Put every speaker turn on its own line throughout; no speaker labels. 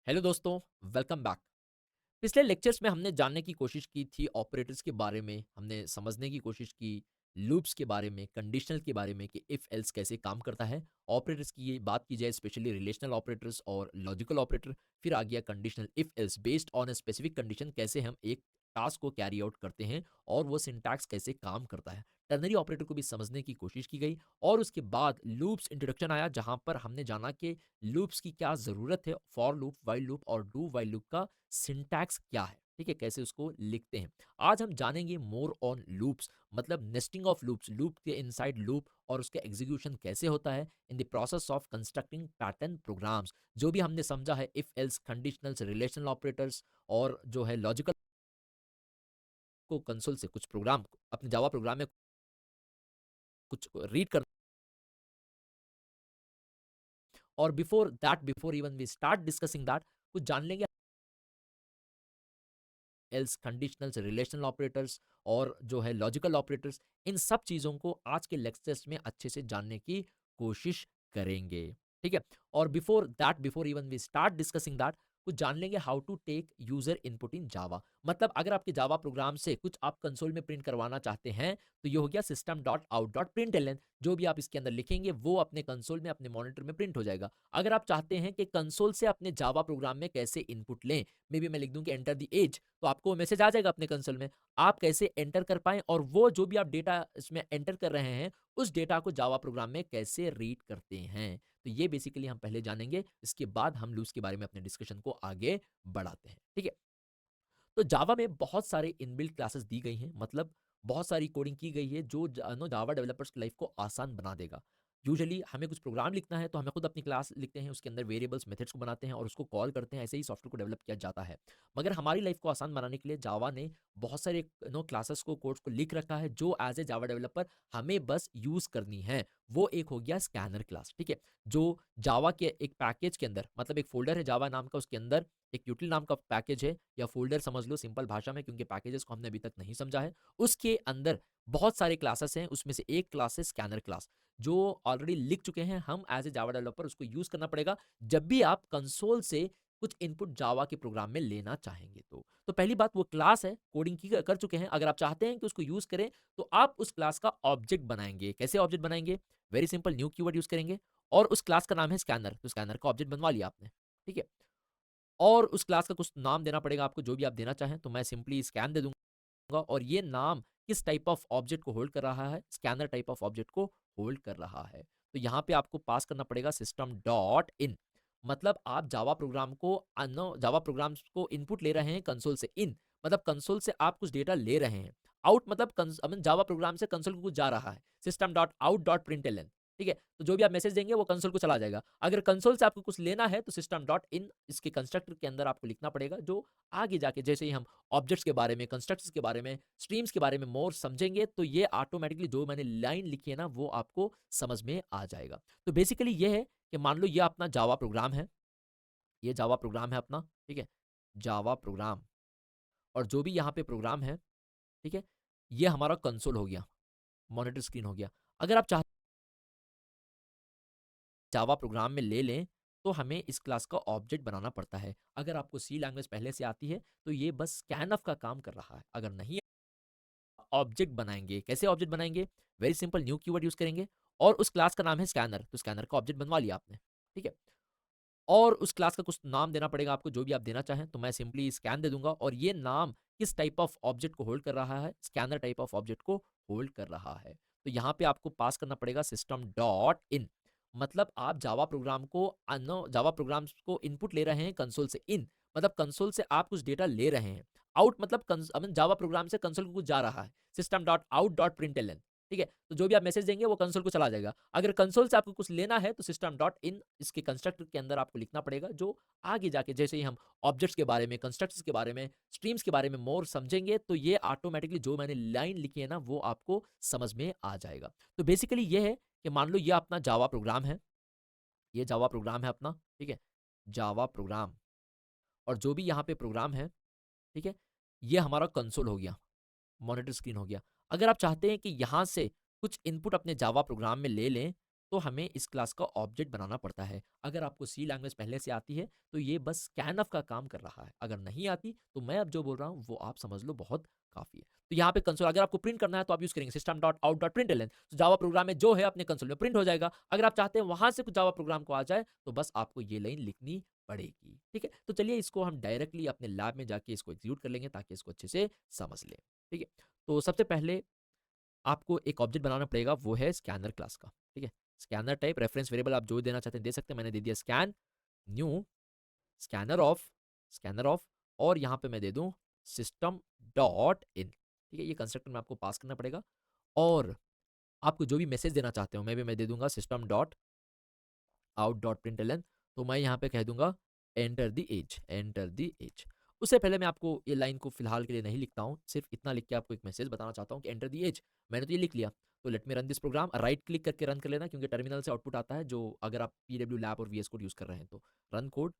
Hello दोस्तों, welcome back. पिछले lectures में हमने जानने की कोशिश की थी ऑपरेटर्स के बारे में, हमने समझने की कोशिश की लूप्स के बारे में, कंडीशनल के बारे में कि इफ़ एल्स कैसे काम करता है। ऑपरेटर्स की ये बात की जाए, स्पेशली रिलेशनल ऑपरेटर्स और लॉजिकल ऑपरेटर। फिर आ गया conditional if else based on a specific condition, कैसे हम एक टास्क को कैरी आउट करते हैं और वो सिंटैक्स कैसे काम करता है। टर्नरी ऑपरेटर को भी समझने की कोशिश की गई और उसके बाद लूप्स इंट्रोडक्शन आया, जहां पर हमने जाना कि लूप्स की क्या ज़रूरत है, फॉर लूप, वाइल लूप और डू वाइल लूप का सिंटैक्स क्या है, ठीक है, कैसे उसको लिखते हैं। आज हम जानेंगे मोर ऑन लूप्स, मतलब नेस्टिंग ऑफ लूप्स, लूप के इनसाइड लूप और उसका एग्जीक्यूशन कैसे होता है in the process of constructing pattern programs. जो भी हमने समझा है if else, conditionals, relational operators और जो है लॉजिकल को कंसोल से कुछ प्रोग्राम अपने जावा प्रोग्राम में कुछ रीड कर, और before that, before even we start discussing that, कुछ जान लेंगे एल्स, कंडीशनल्स, रिलेशनल ऑपरेटर्स और जो है लॉजिकल ऑपरेटर्स। इन सब चीज़ों को आज के लेक्चर्स में अच्छे से जानने की कोशिश करेंगे, ठीक है। और before that, before even we start discussing that, कुछ जान लेंगे how to take user input in Java. मतलब अगर आपके जावा प्रोग्राम से कुछ आप कंसोल में प्रिंट करवाना चाहते हैं, तो ये हो गया system dot out dot print L. जो भी आप इसके अंदर लिखेंगे वो अपने कंसोल में, अपने मॉनिटर में प्रिंट हो जाएगा। अगर आप चाहते हैं कि कंसोल से अपने जावा प्रोग्राम में कैसे इनपुट लें, मे बी मैं लिख दूं कि एंटर द एज, तो आपको मैसेज आ जाएगा अपने कंसोल में। आप कैसे एंटर कर पाएं और वो जो भी आप डेटा इसमें एंटर कर रहे हैं, उस डेटा को जावा प्रोग्राम में कैसे रीड करते हैं, तो ये बेसिकली हम पहले जानेंगे। इसके बाद हम लूप्स के बारे में अपने डिस्कशन को आगे बढ़ाते हैं, ठीक है। तो जावा में बहुत सारे इनबिल्ट क्लासेस दी गई हैं, मतलब बहुत सारी कोडिंग की गई है जो जावा डेवलपर्स की लाइफ को आसान बना देगा। यूजुअली हमें कुछ प्रोग्राम लिखना है तो हमें खुद अपनी क्लास लिखते हैं, उसके अंदर वेरिएबल्स, मेथड्स को बनाते हैं और उसको कॉल करते हैं, ऐसे ही सॉफ्टवेयर को डेवलप किया जाता है। मगर हमारी लाइफ को आसान बनाने के लिए जावा ने बहुत सारे क्लासेस को, कोड्स को लिख रखा है, जो एज ए जावा डेवलपर हमें बस यूज करनी है। वो एक हो गया स्कैनर क्लास, ठीक है, जो जावा के एक पैकेज के अंदर, मतलब एक फोल्डर है जावा नाम का, उसके अंदर एक यूटिल नाम का पैकेज है, या फोल्डर समझ लो सिंपल भाषा में, क्योंकि पैकेजेस को हमने अभी तक नहीं समझा है। उसके अंदर बहुत सारे क्लासेस हैं, उसमें से एक क्लास है स्कैनर क्लास, जो ऑलरेडी लिख चुके हैं हम एज ए जावा डेवलपर। उसको यूज करना पड़ेगा जब भी आप कंसोल से कुछ इनपुट जावा के प्रोग्राम में लेना चाहेंगे। तो पहली बात, वो क्लास है, कोडिंग की कर चुके हैं। अगर आप चाहते हैं कि उसको यूज करें, तो आप उस क्लास का ऑब्जेक्ट बनाएंगे। कैसे ऑब्जेक्ट बनाएंगे? Very simple, new keyword use करेंगे और उस क्लास का नाम है स्कैनर, तो स्कैनर का ऑब्जेक्ट बनवा लिया आपने, ठीक है। और उस क्लास का कुछ नाम देना पड़ेगा आपको, जो भी आप देना चाहें। तो मैं सिंपली स्कैन दे दूंगा और ये नाम किस टाइप ऑफ ऑब्जेक्ट को होल्ड कर रहा है? स्कैनर टाइप ऑफ ऑब्जेक्ट को होल्ड कर रहा है। तो यहाँ पे आपको पास करना पड़ेगा सिस्टम डॉट इन। मतलब आप जावा प्रोग्राम को जावा प्रोग्राम्स को इनपुट ले रहे हैं कंसोल से। इन मतलब कंसोल से आप कुछ डेटा ले रहे हैं। आउट मतलब जावा प्रोग्राम से कंसोल को कुछ जा रहा है, system dot out dot print L. ठीक है, तो जो भी आप मैसेज देंगे वो कंसोल को चला जाएगा। अगर कंसोल से आपको कुछ लेना है, तो सिस्टम डॉट इन इसके कंस्ट्रक्टर के अंदर आपको लिखना पड़ेगा, जो आगे जाके जैसे ही हम ऑब्जेक्ट्स के बारे में, कंस्ट्रक्टर्स के बारे में, स्ट्रीम्स के बारे में मोर समझेंगे, तो ये ऑटोमेटिकली जो मैंने लाइन लिखी है ना, वो आपको समझ में आ जाएगा। तो बेसिकली ये है कि मान लो ये अपना जावा प्रोग्राम है, ये जावा प्रोग्राम है अपना, ठीक है, जावा प्रोग्राम। और जो भी यहाँ पे प्रोग्राम है, ठीक है, ये हमारा कंसोल हो गया, मॉनिटर स्क्रीन हो गया। अगर आप चाहते जावा प्रोग्राम में ले लें, तो हमें इस क्लास का ऑब्जेक्ट बनाना पड़ता है। अगर आपको सी लैंग्वेज पहले से आती है, तो ये बस स्कैन ऑफ का काम कर रहा है। अगर नहीं, ऑब्जेक्ट बनाएंगे। कैसे ऑब्जेक्ट बनाएंगे? Very simple, new keyword use करेंगे और उस क्लास का नाम है स्कैनर, तो स्कैनर का ऑब्जेक्ट बनवा लिया आपने, ठीक है। और उस क्लास का कुछ नाम देना पड़ेगा आपको, जो भी आप देना चाहें। तो मैं सिंपली स्कैन दे दूंगा और ये नाम किस टाइप ऑफ ऑब्जेक्ट को होल्ड कर रहा है? स्कैनर टाइप ऑफ ऑब्जेक्ट को होल्ड कर रहा है। तो यहाँ पे आपको पास करना पड़ेगा सिस्टम डॉट इन। मतलब आप जावा प्रोग्राम को जावा प्रोग्राम्स को इनपुट ले रहे हैं कंसोल से। इन मतलब कंसोल से आप कुछ डेटा ले रहे हैं। आउट मतलब जावा प्रोग्राम से कंसोल को कुछ जा रहा है, system dot out dot print L. ठीक है, तो जो भी आप मैसेज देंगे वो कंसोल को चला जाएगा। अगर कंसोल से आपको कुछ लेना है, तो सिस्टम डॉट इन इसके कंस्ट्रक्टर के अंदर आपको लिखना पड़ेगा, जो आगे जाके जैसे ही हम ऑब्जेक्ट्स के बारे में, कंस्ट्रक्टर्स के बारे में, स्ट्रीम्स के बारे में मोर समझेंगे, तो ये ऑटोमेटिकली जो मैंने लाइन लिखी है ना, वो आपको समझ में आ जाएगा। तो बेसिकली ये है कि मान लो ये अपना जावा प्रोग्राम है, ये जावा प्रोग्राम है अपना, ठीक है, जावा प्रोग्राम। और जो भी यहाँ पे प्रोग्राम है, ठीक है, ये हमारा कंसोल हो गया, मॉनिटर स्क्रीन हो गया। अगर आप चाहते हैं कि यहाँ से कुछ इनपुट अपने जावा प्रोग्राम में ले लें, तो हमें इस क्लास का ऑब्जेक्ट बनाना पड़ता है। अगर आपको सी लैंग्वेज पहले से आती है तो ये बस स्कैनफ का काम कर रहा है, अगर नहीं आती तो मैं अब जो बोल रहा हूँ वो आप समझ लो, बहुत काफ़ी है। तो यहाँ पे कंसोल अगर आपको प्रिंट करना है तो आप यूज़ करेंगे system dot out dot println. तो जावा प्रोग्राम में जो है अपने कंसोल में प्रिंट हो जाएगा। अगर आप चाहते हैं वहाँ से कुछ जावा प्रोग्राम को आ जाए तो बस आपको ये लाइन लिखनी पड़ेगी। ठीक है, तो चलिए इसको हम डायरेक्टली अपने लैब में जाके इसको एग्जीक्यूट कर लेंगे ताकि इसको अच्छे से समझ लें। ठीक है, तो सबसे पहले आपको एक ऑब्जेक्ट बनाना पड़ेगा, वो है स्कैनर क्लास का। ठीक है, स्कैनर टाइप रेफरेंस वेरिएबल आप जो देना चाहते हैं दे सकते हैं। मैंने दे दिया स्कैन न्यू स्कैनर ऑफ और यहाँ पे मैं दे दूँ सिस्टम डॉट इन। ठीक है, ये कंस्ट्रक्टर में आपको पास करना पड़ेगा और आपको जो भी मैसेज देना चाहते हो मैं दे दूंगा system dot out dot println. तो मैं यहाँ पे कह दूंगा एंटर द एज। उससे पहले मैं आपको ये लाइन को फिलहाल के लिए नहीं लिखता हूँ, सिर्फ इतना लिख के आपको एक मैसेज बताना चाहता हूँ कि एंटर द एज। मैंने तो ये लिख लिया, तो let me run this program. Right click करके रन कर लेना क्योंकि टर्मिनल से आउटपुट आता है, जो अगर आप पीडब्ल्यू लैब और वीएस कोड यूज कर रहे हैं तो रन कोड।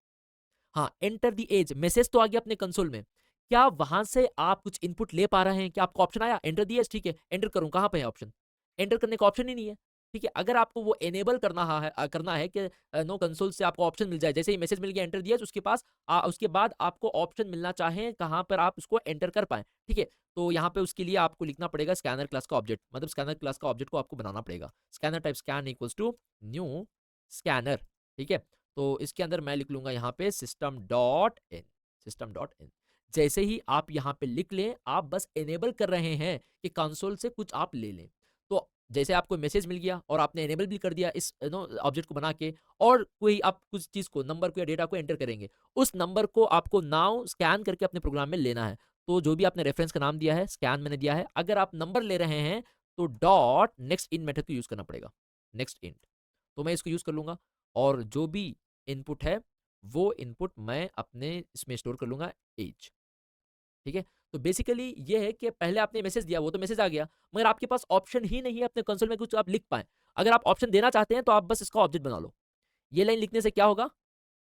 हाँ, एंटर द एज मैसेज तो आ गया अपने कंसोल में। क्या वहां से आप कुछ इनपुट ले पा रहे हैं? क्या आपको ऑप्शन आया एंटर द एज? ठीक है, एंटर करूं, कहां पे है ऑप्शन? एंटर करने का ऑप्शन ही नहीं है। ठीक है, अगर आपको वो एनेबल करना है कि नो कंसोल से आपको ऑप्शन मिल जाए, जैसे ही मैसेज मिल गया एंटर दिया उसके पास उसके बाद आपको ऑप्शन मिलना चाहे कहां पर आप उसको एंटर कर पाए। ठीक है, तो यहाँ पे उसके लिए आपको लिखना पड़ेगा स्कैनर क्लास का ऑब्जेक्ट, मतलब स्कैनर क्लास का ऑब्जेक्ट को आपको बनाना पड़ेगा। Scanner type scan equals to new scanner. ठीक है, तो इसके अंदर मैं लिख लूंगा यहाँ पे सिस्टम डॉट इन। जैसे ही आप यहाँ पे लिख लें, आप बस एनेबल कर रहे हैं कि कंसोल से कुछ आप ले लें। तो जैसे आपको मैसेज मिल गया और आपने एनेबल भी कर दिया इस ऑब्जेक्ट को बना के, और कोई आप कुछ चीज को, नंबर को या डेटा को एंटर करेंगे, उस नंबर को आपको नाउ स्कैन करके अपने प्रोग्राम में लेना है। तो जो भी आपने रेफरेंस का नाम दिया है स्कैन मैंने दिया है, अगर आप नंबर ले रहे हैं तो डॉट नेक्स्ट इन मेथड को यूज करना पड़ेगा, नेक्स्ट इन। तो मैं इसको यूज कर लूंगा और जो भी इनपुट है वो इनपुट मैं अपने इसमें स्टोर कर लूंगा एज। ठीक है, तो बेसिकली ये है कि पहले आपने मैसेज दिया, वो तो मैसेज आ गया, मगर आपके पास ऑप्शन ही नहीं है अपने कंसोल में कुछ आप लिख पाए। अगर आप ऑप्शन देना चाहते हैं तो आप बस इसका ऑब्जेक्ट बना लो। ये लाइन लिखने से क्या होगा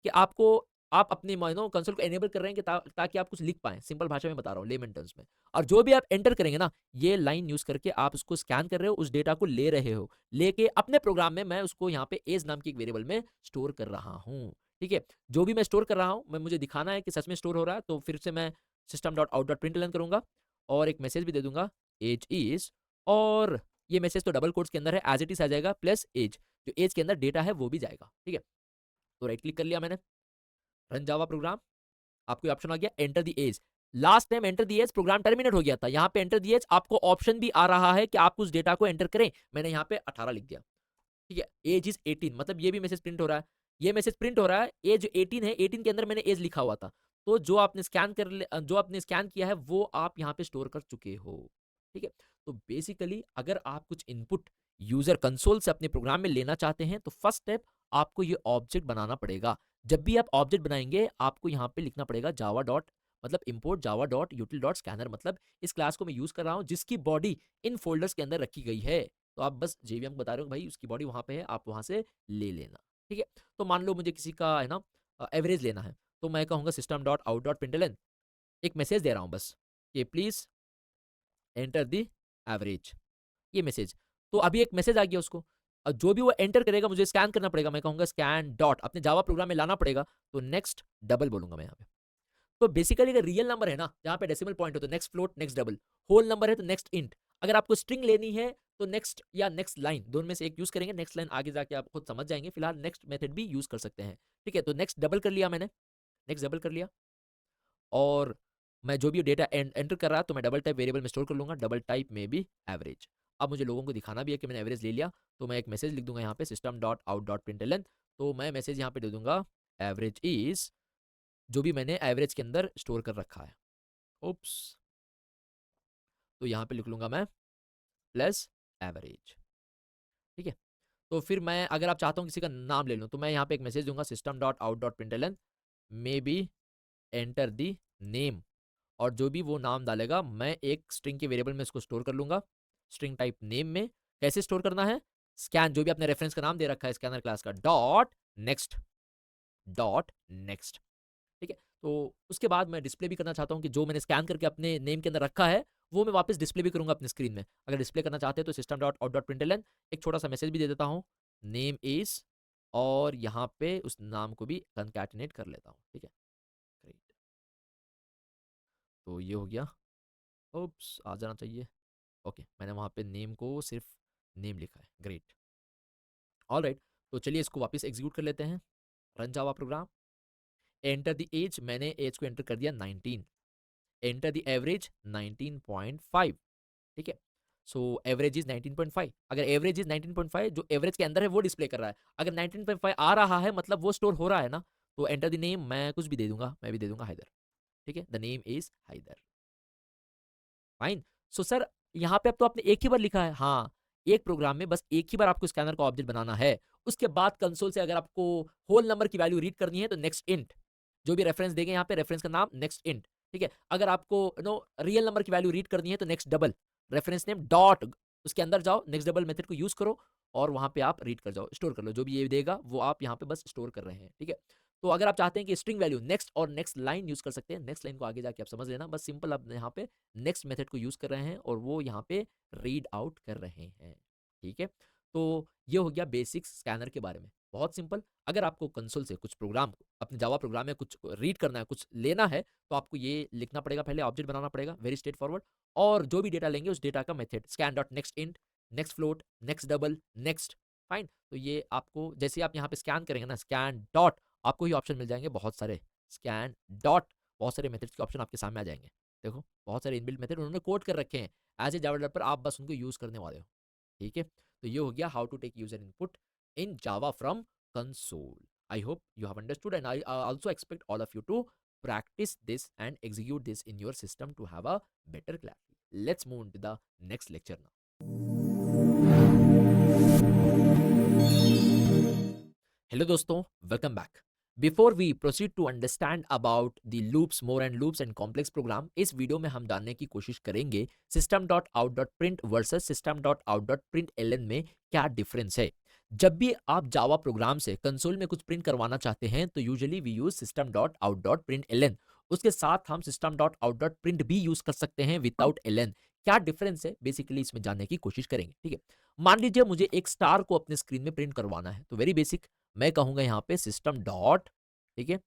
कि आप अपने मानो कंसोल को एनेबल कर रहे हैं कि ताकि आप कुछ लिख पाएं। सिंपल भाषा में बता रहा हूँ, लेमन टर्म्स में। और जो भी आप एंटर करेंगे ना, ये लाइन यूज करके आप उसको स्कैन कर रहे हो, उस डेटा को ले रहे हो, लेके अपने प्रोग्राम में मैं उसको यहाँ पे एज नाम की एक वेरिएबल में स्टोर कर रहा हूँ। ठीक है, जो भी मैं स्टोर कर रहा हूँ मैं मुझे दिखाना है कि सच में स्टोर हो रहा है, तो फिर से मैं system dot out dot println करूंगा और एक मैसेज भी दे दूंगा एज इज। और ये मैसेज तो डबल कोट्स के अंदर है, एज इट इज आ जाएगा, प्लस एज, जो एज के अंदर डेटा है वो भी जाएगा। ठीक है, तो राइट क्लिक कर लिया मैंने, रन जावा प्रोग्राम। आपको ऑप्शन आ गया enter the age. Last time enter the age program terminate हो गया था, यहाँ पे एंटर द एज आपको ऑप्शन भी आ रहा है कि आप उस डेटा को एंटर करें। मैंने यहाँ पे 18 लिख दिया। ठीक है, एज इज 18, मतलब ये भी मैसेज प्रिंट हो रहा है, ये मैसेज प्रिंट हो रहा है, एज 18 है, 18 के अंदर मैंने एज लिखा हुआ था। तो जो आपने स्कैन किया है वो आप यहाँ पे स्टोर कर चुके हो। ठीक है, तो बेसिकली अगर आप कुछ इनपुट यूजर कंसोल से अपने प्रोग्राम में लेना चाहते हैं तो फर्स्ट स्टेप आपको ये ऑब्जेक्ट बनाना पड़ेगा। जब भी आप ऑब्जेक्ट बनाएंगे आपको यहाँ पे लिखना पड़ेगा जावा डॉट, मतलब import Java dot यूटिल dot scanner, मतलब इस क्लास को मैं यूज कर रहा हूँ जिसकी बॉडी इन फोल्डर्स के अंदर रखी गई है। तो आप बस जेवीएम को बता रहे हो भाई उसकी बॉडी वहां पे है, आप वहां से ले लेना। ठीक है, तो मान लो मुझे किसी का है ना एवरेज लेना है, तो मैं कहूंगा system dot out dot println, एक मैसेज दे रहा हूँ बस कि प्लीज एंटर द एवरेज, ये मैसेज। तो अभी एक मैसेज आ गया उसको, और जो भी वो एंटर करेगा मुझे स्कैन करना पड़ेगा। मैं कहूंगा स्कैन डॉट, अपने जावा प्रोग्राम में लाना पड़ेगा, तो नेक्स्ट डबल बोलूंगा मैं यहाँ पे। तो बेसिकली अगर रियल नंबर है ना, जहाँ पे डेसिमल पॉइंट हो तो next float next double, whole number है तो नेक्स्ट इंट, अगर आपको स्ट्रिंग लेनी है तो नेक्स्ट या नेक्स्ट लाइन, दोनों में से एक यूज करेंगे। नेक्स्ट लाइन आगे जाके आप खुद समझ जाएंगे, फिलहाल नेक्स्ट मेथड भी यूज कर सकते हैं। ठीक है, तो नेक्स्ट डबल कर लिया मैंने, नेक्स्ट डबल कर लिया, और मैं जो भी डेटा एंटर कर रहा तो मैं डबल टाइप वेरिएबल में स्टोर कर लूंगा, डबल टाइप में भी एवरेज। अब मुझे लोगों को दिखाना भी है कि मैंने एवरेज ले लिया, तो मैं एक मैसेज लिख दूंगा यहाँ पे system dot out dot println. तो मैं मैसेज यहाँ पे दे दूंगा एवरेज इज, जो भी मैंने एवरेज के अंदर स्टोर कर रखा है, उप्स, तो यहाँ पे लिख लूंगा मैं प्लस एवरेज। ठीक है, तो फिर मैं अगर आप चाहता हूँ किसी का नाम ले लूँ तो मैं यहाँ पे एक मैसेज दूंगा system dot out dot println may be enter the name, और जो भी वो नाम डालेगा मैं एक स्ट्रिंग के वेरिएबल में इसको स्टोर कर लूंगा, स्ट्रिंग टाइप नेम में। कैसे स्टोर करना है, स्कैन, जो भी आपने रेफरेंस का नाम दे रखा है स्कैनर क्लास का, डॉट नेक्स्ट। ठीक है, तो उसके बाद मैं डिस्प्ले भी करना चाहता हूँ कि जो मैंने स्कैन करके अपने नेम के अंदर रखा है वो मैं वापस डिस्प्ले भी करूंगा अपनी स्क्रीन में। अगर डिस्प्ले करना चाहते हैं तो system dot out dot println, एक छोटा सा मैसेज भी दे देता हूँ नेम इज, और यहाँ पे उस नाम को भी कंकैटिनेट कर लेता हूँ, ठीक है। ग्रेट, तो ये हो गया। ओप्स, आ जाना चाहिए। ओके, मैंने वहाँ पे नेम को सिर्फ नेम लिखा है। Great, all right. तो चलिए इसको वापस एग्जीक्यूट कर लेते हैं। Run Java program. Enter the age, मैंने एज को एंटर कर दिया 19। एंटर द एवरेज 19.5, ठीक है। So average is 19.5। अगर एवरेज इज 19.5, जो एवरेज के अंदर है वो डिस्प्ले कर रहा है। अगर 19.5 आ रहा है मतलब वो स्टोर हो रहा है ना। तो एंटर द नेम, मैं कुछ भी दे दूंगा, मैं भी दे दूंगा हैदर, ठीक है। The name is Haider, fine. So sir, यहाँ पे अब तो आपने एक ही बार लिखा है, हाँ। एक प्रोग्राम में बस एक ही बार आपको स्कैनर का ऑब्जेक्ट बनाना है। उसके बाद कंसोल से अगर आपको होल नंबर की वैल्यू रीड करनी है तो नेक्स्ट इंट, जो भी रेफरेंस देंगे यहाँ पे, रेफरेंस का नाम नेक्स्ट इंट, ठीक है। अगर आपको रियल नंबर की वैल्यू रीड करनी है तो next double, reference name dot, उसके अंदर जाओ, नेक्स्ट डबल मेथड को यूज करो और वहां पे आप रीड कर जाओ, स्टोर कर लो। जो भी ये देगा वो आप यहाँ पे बस स्टोर कर रहे हैं, ठीक है। तो अगर आप चाहते हैं कि स्ट्रिंग वैल्यू नेक्स्ट और नेक्स्ट लाइन यूज कर सकते हैं, नेक्स्ट लाइन को आगे जाके आप समझ लेना, बस सिंपल आप यहाँ पे नेक्स्ट मेथड को यूज कर रहे हैं और वो यहाँ पे रीड आउट कर रहे हैं, ठीक है। तो ये हो गया बेसिक्स स्कैनर के बारे में, बहुत सिंपल। अगर आपको कंसोल से कुछ प्रोग्राम, अपने जावा प्रोग्राम में कुछ रीड करना है, कुछ लेना है, तो आपको ये लिखना पड़ेगा, पहले ऑब्जेक्ट बनाना पड़ेगा, वेरी स्ट्रेट फॉरवर्ड। और जो भी डेटा लेंगे उस डेटा का method, scan dot next int, next float, next double, next, fine. तो ये आपको, जैसे आप यहाँ पे स्कैन करेंगे ना, स्कैन डॉट, आपको ये ऑप्शन मिल जाएंगे बहुत सारे, स्कैन डॉट, बहुत सारे मेथड्स के ऑप्शन आपके सामने आ जाएंगे। देखो बहुत सारे इनबिल्ट मेथड उन्होंने कोड कर रखे हैं एज ए जावा डेवलपर, आप बस उनको यूज करने वाले हो, ठीक है। तो ये हो गया how to take user input in Java from console. I hope you have understood and I also expect all of you to practice this and execute this in your system to have a better clarity. Let's move into the next lecture now. Hello दोस्तों, welcome back. Before we proceed to understand about the loops, more and loops and complex program, इस video में हम जानने की कोशिश करेंगे system dot out dot print versus system dot out dot print L में क्या डिफरेंस है। जब भी आप जावा प्रोग्राम से कंसोल में कुछ प्रिंट करवाना चाहते हैं तो usually we use system dot out dot print L. उसके साथ हम system dot out dot print भी यूज कर सकते हैं विदाउट एल। क्या डिफरेंस है बेसिकली इसमें जानने की कोशिश करेंगे, ठीक है। मान लीजिए मुझे एक स्टार को अपने स्क्रीन में प्रिंट करवाना है, तो वेरी बेसिक, मैं कहूंगा यहाँ पे सिस्टम डॉट, ठीक है,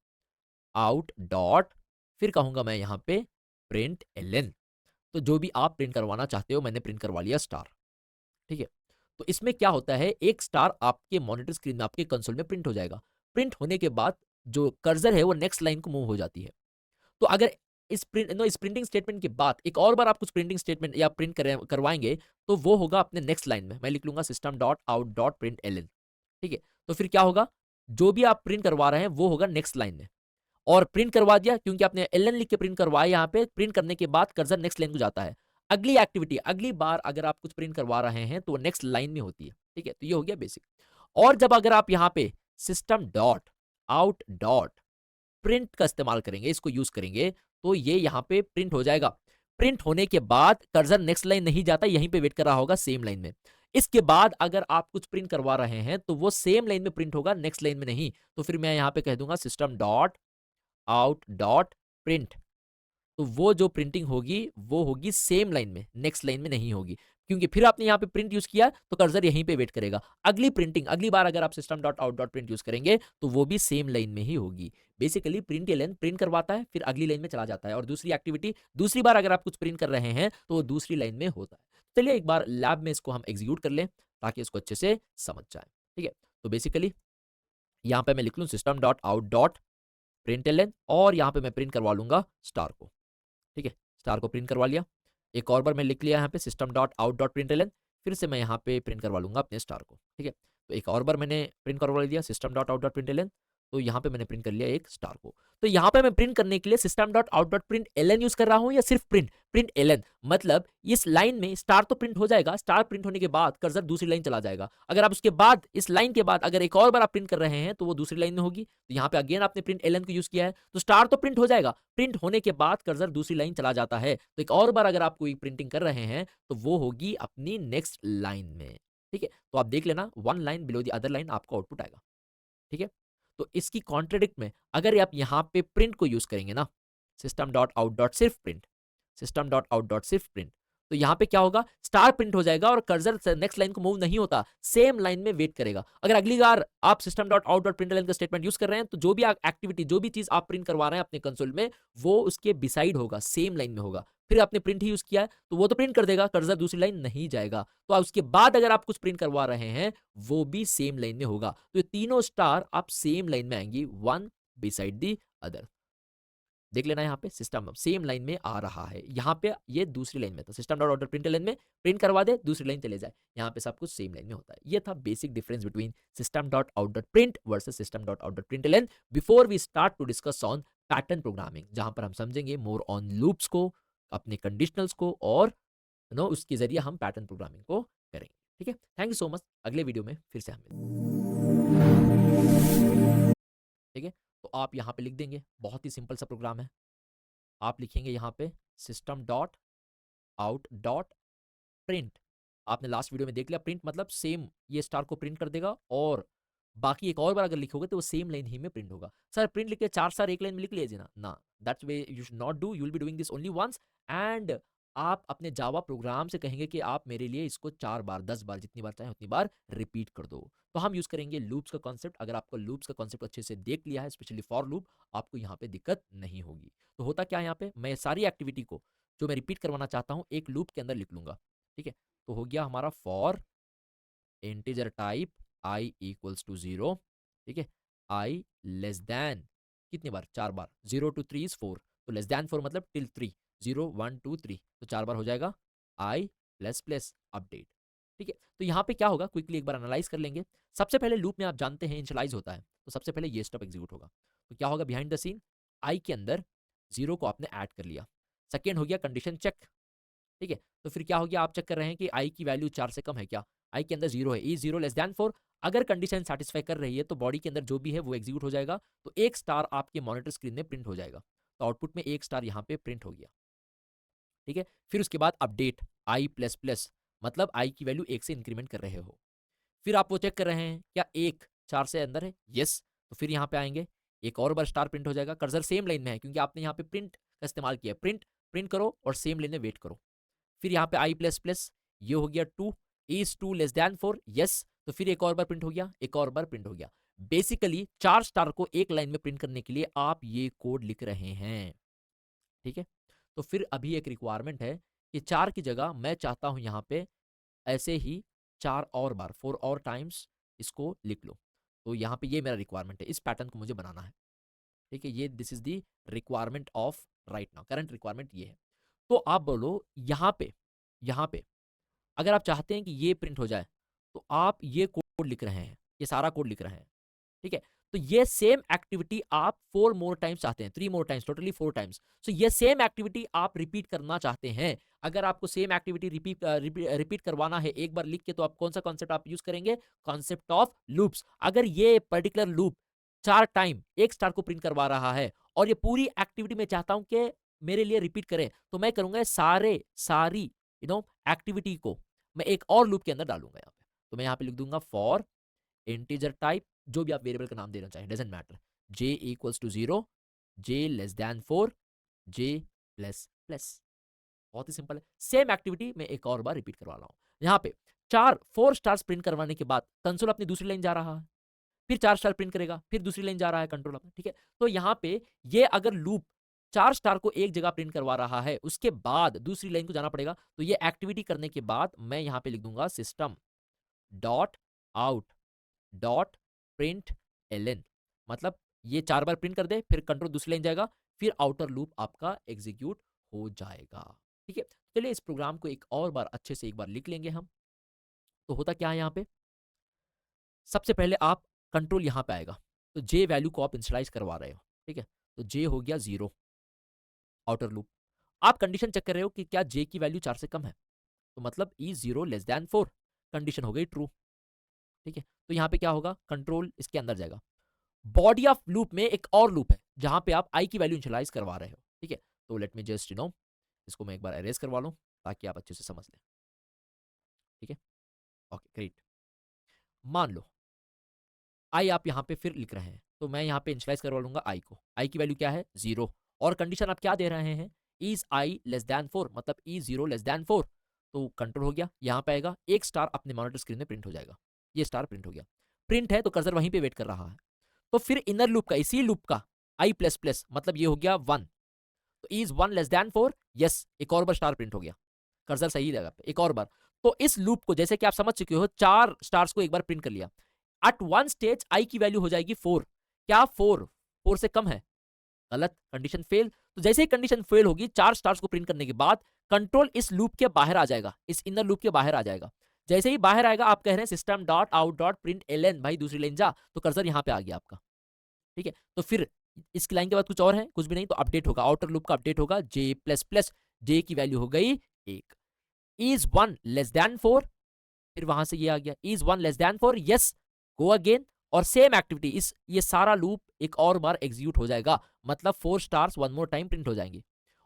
आउट डॉट, फिर कहूंगा मैं यहाँ पे प्रिंट एल। तो जो भी आप प्रिंट करवाना चाहते हो, मैंने प्रिंट करवा लिया स्टार, ठीक है। तो इसमें क्या होता है, एक स्टार आपके मॉनिटर स्क्रीन में, आपके कंसोल में प्रिंट हो जाएगा। प्रिंट होने के बाद जो कर्सर है वो नेक्स्ट लाइन को मूव हो जाती है। तो अगर इस प्रिंटिंग स्टेटमेंट के बाद एक और बार आप कुछ प्रिंटिंग स्टेटमेंट या प्रिंट करवाएंगे तो वो होगा अपने नेक्स्ट लाइन में। मैं लिख लूंगा system dot out dot print L, ठीक है। तो फिर क्या होगा, जो भी आप प्रिंट करवा रहे हैं वो होगा नेक्स्ट लाइन में। और प्रिंट करवा दिया क्योंकि आपने एल लिख के प्रिंट करवाया, यहाँ पे प्रिंट करने के बाद कर्सर नेक्स्ट लाइन को जाता है। अगली एक्टिविटी, अगली बार अगर आप कुछ प्रिंट करवा रहे हैं तो नेक्स्ट लाइन में होती है, ठीक है। तो ये हो गया बेसिक। और जब अगर आप यहाँ पे system dot out dot print का इस्तेमाल करेंगे, इसको यूज करेंगे, तो ये यहाँ पे प्रिंट हो जाएगा। प्रिंट होने के बाद कर्सर नेक्स्ट लाइन नहीं जाता, यहीं पे वेट कर रहा होगा सेम लाइन में। इसके बाद अगर आप कुछ प्रिंट करवा रहे हैं तो वो सेम लाइन में प्रिंट होगा, नेक्स्ट लाइन में नहीं। तो फिर मैं यहाँ पे कह दूंगा system dot out dot print. तो वो जो प्रिंटिंग होगी वो होगी सेम लाइन में, नेक्स्ट लाइन में नहीं होगी, क्योंकि फिर आपने यहाँ पे प्रिंट यूज किया तो कर्सर यहीं पे वेट करेगा। अगली प्रिंटिंग, अगली बार अगर आप system dot out dot print use करेंगे तो वो भी सेम लाइन में ही होगी। बेसिकली प्रिंट एलन प्रिंट करवाता है, फिर अगली लाइन में चला जाता है, और दूसरी एक्टिविटी, दूसरी बार अगर आप कुछ प्रिंट कर रहे हैं तो वो दूसरी लाइन में होता है। चलिए एक बार लैब में इसको हम एग्जीक्यूट कर लें ताकि इसको अच्छे से समझ जाए, ठीक है। तो बेसिकली यहाँ पे मैं लिख लूँ system dot out dot println, और यहाँ पे मैं प्रिंट करवा लूंगा स्टार को, ठीक है। स्टार को प्रिंट करवा लिया। एक और बार मैं लिख लिया यहाँ पे system dot out dot println, फिर से मैं यहाँ पे प्रिंट करवा लूंगा अपने स्टार को, ठीक है। तो एक और बार मैंने प्रिंट करवा दिया system dot out dot println, तो यहाँ पे मैंने प्रिंट कर लिया एक स्टार को। तो यहाँ पे मैं प्रिंट करने के लिए system dot out dot println यूज कर रहा हूँ या सिर्फ प्रिंट प्रिंट एलन, मतलब इस लाइन में स्टार तो प्रिंट हो जाएगा, स्टार प्रिंट होने के बाद कर्सर दूसरी लाइन चला जाएगा। अगर आप उसके बाद इस लाइन के बाद अगर एक और बार आप प्रिंट कर रहे हैं तो वो दूसरी लाइन में होगी। तो यहाँ पे अगेन आपने प्रिंट एलन को यूज किया है, तो स्टार तो प्रिंट हो जाएगा, प्रिंट होने के बाद कर्सर दूसरी लाइन चला जाता है। तो एक और बार अगर आप कोई प्रिंटिंग कर रहे हैं तो वो होगी अपनी नेक्स्ट लाइन में, ठीक है। तो आप देख लेना, one line below the other line आपको आउटपुट आएगा, ठीक है। तो इसकी कॉन्ट्रेडिक्ट में अगर आप यहाँ पे प्रिंट को यूज करेंगे ना, सिस्टम डॉट आउट डॉट सिर्फ print, system dot out dot सिर्फ प्रिंट, तो यहाँ पे क्या होगा, स्टार प्रिंट हो जाएगा और कर्सर नेक्स्ट लाइन को मूव नहीं होता, सेम लाइन में वेट करेगा। अगर अगली बार आप system.out.println का स्टेटमेंट यूज कर रहे हैं तो जो भी एक्टिविटी, जो भी चीज आप प्रिंट करवा रहे हैं अपने कंसोल में, वो उसके बिसाइड होगा, सेम लाइन में होगा। फिर आपने प्रिंट ही यूज किया है तो वो तो प्रिंट कर देगा, कर्सर दूसरी लाइन नहीं जाएगा। तो उसके बाद अगर आप कुछ प्रिंट करवा रहे हैं वो भी सेम लाइन में होगा। तो ये तीनों स्टार आप सेम लाइन में आएंगी, वन बिसाइड दी अदर। देख लेना, यहाँ पे सिस्टम सेम लाइन में आ रहा है, यहाँ पे ये दूसरी लाइन में था, system dot out dot println में प्रिंट करवा दे, दूसरी लाइन चले जाए, यहाँ पे सब कुछ सेम लाइन में होता है। ये था basic difference between system dot out dot print versus system dot out dot println. Before we start to discuss on pattern programming, जहां पर हम समझेंगे मोर ऑन लूप्स को, अपने कंडीशनल्स को, और उसके जरिए हम पैटर्न प्रोग्रामिंग को करेंगे। ठीक है, थैंक यू सो मच। अगले वीडियो में फिर से हम मिलेंगे। ठीक है, तो आप यहाँ पे लिख देंगे, बहुत ही सिंपल सा प्रोग्राम है। आप लिखेंगे यहाँ पे system dot out dot print. आपने लास्ट वीडियो में देख लिया, प्रिंट मतलब सेम ये स्टार को प्रिंट कर देगा, और बाकी एक और बार अगर लिखोगे तो वो सेम लाइन ही में प्रिंट होगा। सर प्रिंट लिख के 4 स्टार एक लाइन में लिख लीजिए ना, ना, that's way you should not do, you will be doing this only once. And आप अपने जावा प्रोग्राम से कहेंगे कि आप मेरे लिए इसको 4 बार, 10 बार, जितनी बार चाहे उतनी बार रिपीट कर दो। तो हम यूज करेंगे लूप्स का कॉन्सेप्ट। अगर आपको लूप्स का कॉन्सेप्ट अच्छे से देख लिया है, स्पेशली फॉर लूप, आपको यहाँ पे दिक्कत नहीं होगी। तो होता क्या है, यहाँ पे मैं सारी एक्टिविटी को जो मैं रिपीट करवाना चाहता हूँ एक लूप के अंदर लिख लूंगा। ठीक है, तो हो गया हमारा for integer type i equals to 0। ठीक है, i लेस देन कितनी बार, 4 बार, 0 to 3 इज 4, तो लेस देन 4 मतलब टिल 3, 0 1 2 3, तो 4 बार हो जाएगा i प्लस प्लस अपडेट। ठीक है, तो यहाँ पे क्या होगा, क्विकली एक बार एनालाइज कर लेंगे। सबसे पहले लूप में आप जानते हैं इनिशियलाइज होता है, तो सबसे पहले ये स्टेप एग्जीक्यूट होगा। तो क्या होगा, बिहाइंड द सीन i के अंदर 0 को आपने ऐड कर लिया। सेकेंड हो गया कंडीशन चेक। ठीक है, तो फिर क्या हो गया, आप चेक कर रहे हैं कि i की वैल्यू 4 से कम है क्या, i के अंदर 0 है, इज 0 लेस देन 4। अगर कंडीशन सेटिस्फाई कर रही है तो बॉडी के अंदर जो भी है वो एग्जीक्यूट हो जाएगा, तो एक स्टार आपके मॉनिटर स्क्रीन में प्रिंट हो जाएगा। तो आउटपुट में एक स्टार यहाँ पे प्रिंट हो गया। ठीक है, फिर उसके बाद अपडेट i प्लस प्लस, मतलब i की वैल्यू 1 से इंक्रीमेंट कर रहे हो। फिर आप वो चेक कर रहे हैं क्या 1 4 से अंदर है, यस, तो फिर यहाँ पे आएंगे, एक और बार स्टार प्रिंट हो जाएगा। कर्सर सेम लाइन में है क्योंकि आपने यहाँ पे प्रिंट का इस्तेमाल किया, प्रिंट प्रिंट करो और सेम लाइन में वेट करो। फिर यहाँ पे i प्लस प्लस, ये हो गया 2, इज 2 लेस देन 4, यस, तो फिर एक और बार प्रिंट हो गया, एक और बार प्रिंट हो गया। बेसिकली 4 स्टार को एक लाइन में प्रिंट करने के लिए आप ये कोड लिख रहे हैं। ठीक है, तो फिर अभी एक रिक्वायरमेंट है कि 4 की जगह मैं चाहता हूं यहाँ पे ऐसे ही 4 और बार, 4 और टाइम्स इसको लिख लो। तो यहाँ पे ये मेरा रिक्वायरमेंट है, इस पैटर्न को मुझे बनाना है। ठीक है, ये this is the requirement of right now, current requirement ये है। तो आप बोलो यहाँ पे अगर आप चाहते हैं कि ये प्रिंट हो जाए तो आप ये कोड लिख रहे हैं, ये सारा कोड लिख रहे हैं। ठीक है, तो ये सेम एक्टिविटी आप 4 मोर टाइम्स चाहते हैं, 3 मोर टाइम्स, टोटली 4 टाइम्स। सो ये सेम एक्टिविटी आप रिपीट करना चाहते हैं। अगर आपको सेम एक्टिविटी रिपीट करवाना है एक बार लिख के, तो आप कौन सा कॉन्सेप्ट आप यूज करेंगे, कॉन्सेप्ट ऑफ लूप्स। अगर ये पर्टिकुलर लूप 4 टाइम एक स्टार को प्रिंट करवा रहा है और ये पूरी एक्टिविटी में चाहता हूं कि मेरे लिए रिपीट करें, तो मैं करूंगा सारी एक्टिविटी को मैं एक और लूप के अंदर डालूंगा यहाँ पे। तो मैं यहाँ पे लिख दूंगा फॉर इंटीजर टाइप, जो भी आप वेरिएबल का नाम देना चाहें, doesn't matter, j equals to 0, j less than 4, j plus plus. बहुत ही सिंपल है। सेम एक्टिविटी मैं एक और बार रिपीट करवा रहा हूं। यहाँ पे 4 स्टार्स प्रिंट करवाने के बाद कंसोल अपनी दूसरी लाइन जा रहा है, फिर 4 स्टार प्रिंट करेगा, फिर दूसरी लाइन जा रहा है कंट्रोल अपना। ठीक है, तो यहाँ पे ये अगर लूप 4 स्टार को एक जगह प्रिंट करवा रहा है, उसके बाद दूसरी लाइन को जाना पड़ेगा। तो ये एक्टिविटी करने के बाद मैं यहाँ पे लिख दूंगा system dot out dot println, मतलब ये 4 बार प्रिंट कर दे, फिर कंट्रोल दूसरी लाइन जाएगा, फिर आउटर लूप आपका एग्जीक्यूट हो जाएगा। ठीक है, चलिए इस प्रोग्राम को एक और बार अच्छे से एक बार लिख लेंगे हम। तो होता क्या है यहाँ पे, सबसे पहले आप कंट्रोल यहाँ पे आएगा, तो जे वैल्यू को आप इंस्टलाइज करवा रहे हो। ठीक है, तो जे हो गया 0, आउटर लूप। आप कंडीशन चेक कर रहे हो कि क्या जे की वैल्यू 4 से कम है, तो मतलब ई 0 लेस देन 4, कंडीशन हो गई ट्रू। ठीक है, तो यहाँ पे क्या होगा, कंट्रोल इसके अंदर जाएगा। बॉडी ऑफ लूप में एक और लूप है जहां पे आप आई की वैल्यू इनिशियलाइज करवा रहे हो। ठीक है, तो लेट मी जस्ट इसको मैं एक बार एरेज करवा लूं ताकि आप अच्छे से समझ लें। ठीक है, ओके ग्रेट। मान लो आई आप यहाँ पे फिर लिख रहे हैं, तो मैं यहाँ पे इनिशियलाइज करवा लूंगा आई को। आई की वैल्यू क्या है, 0, और कंडीशन आप क्या दे रहे हैं, इज आई लेस देन 4, मतलब ई 0 लेस देन 4। तो कंट्रोल हो गया, यहाँ पे आएगा, एक स्टार अपने मॉनिटर स्क्रीन में प्रिंट हो जाएगा, ये स्टार प्रिंट हो गया, प्रिंट है तो कर्सर वहीं पे वेट कर रहा है। तो फिर इनर लूप का, इसी लूप का आई प्लस प्लस मतलब ये हो गया 1, तो इज 1 लेस देन 4, यस, एक और बार स्टार प्रिंट हो गया, कर्सर सही जगह पे, एक और बार। तो इस लूप को जैसे कि आप समझ चुके हो, 4 स्टार्स को एक बार प्रिंट कर लिया, एट वन स्टेज आई की वैल्यू हो जाएगी 4, क्या 4 से कम है, गलत, कंडीशन फेल। तो जैसे ही कंडीशन फेल होगी, 4 स्टार्स को प्रिंट करने के बाद कंट्रोल इस लूप के बाहर आ जाएगा, इस इनर लूप के बाहर आ जाएगा। जैसे ही बाहर आएगा, आप कह रहे हैं system dot out dot print L, भाई दूसरी लाइन जा, तो कर्सर यहाँ पे आ गया आपका, ठीक है। तो फिर इस लाइन के बाद कुछ और है, कुछ भी नहीं, तो अपडेट होगा, आउटर लूप का अपडेट होगा, जे प्लस प्लस, जे की वैल्यू हो गई 1, इज 1 लेस देन 4, फिर वहां से ये आ गया, is 1 less than 4, yes, go again, और सेम एक्टिविटी, इस ये सारा लूप एक और बार एग्जीक्यूट हो जाएगा, मतलब 4 stars one more time print हो जाएंगे।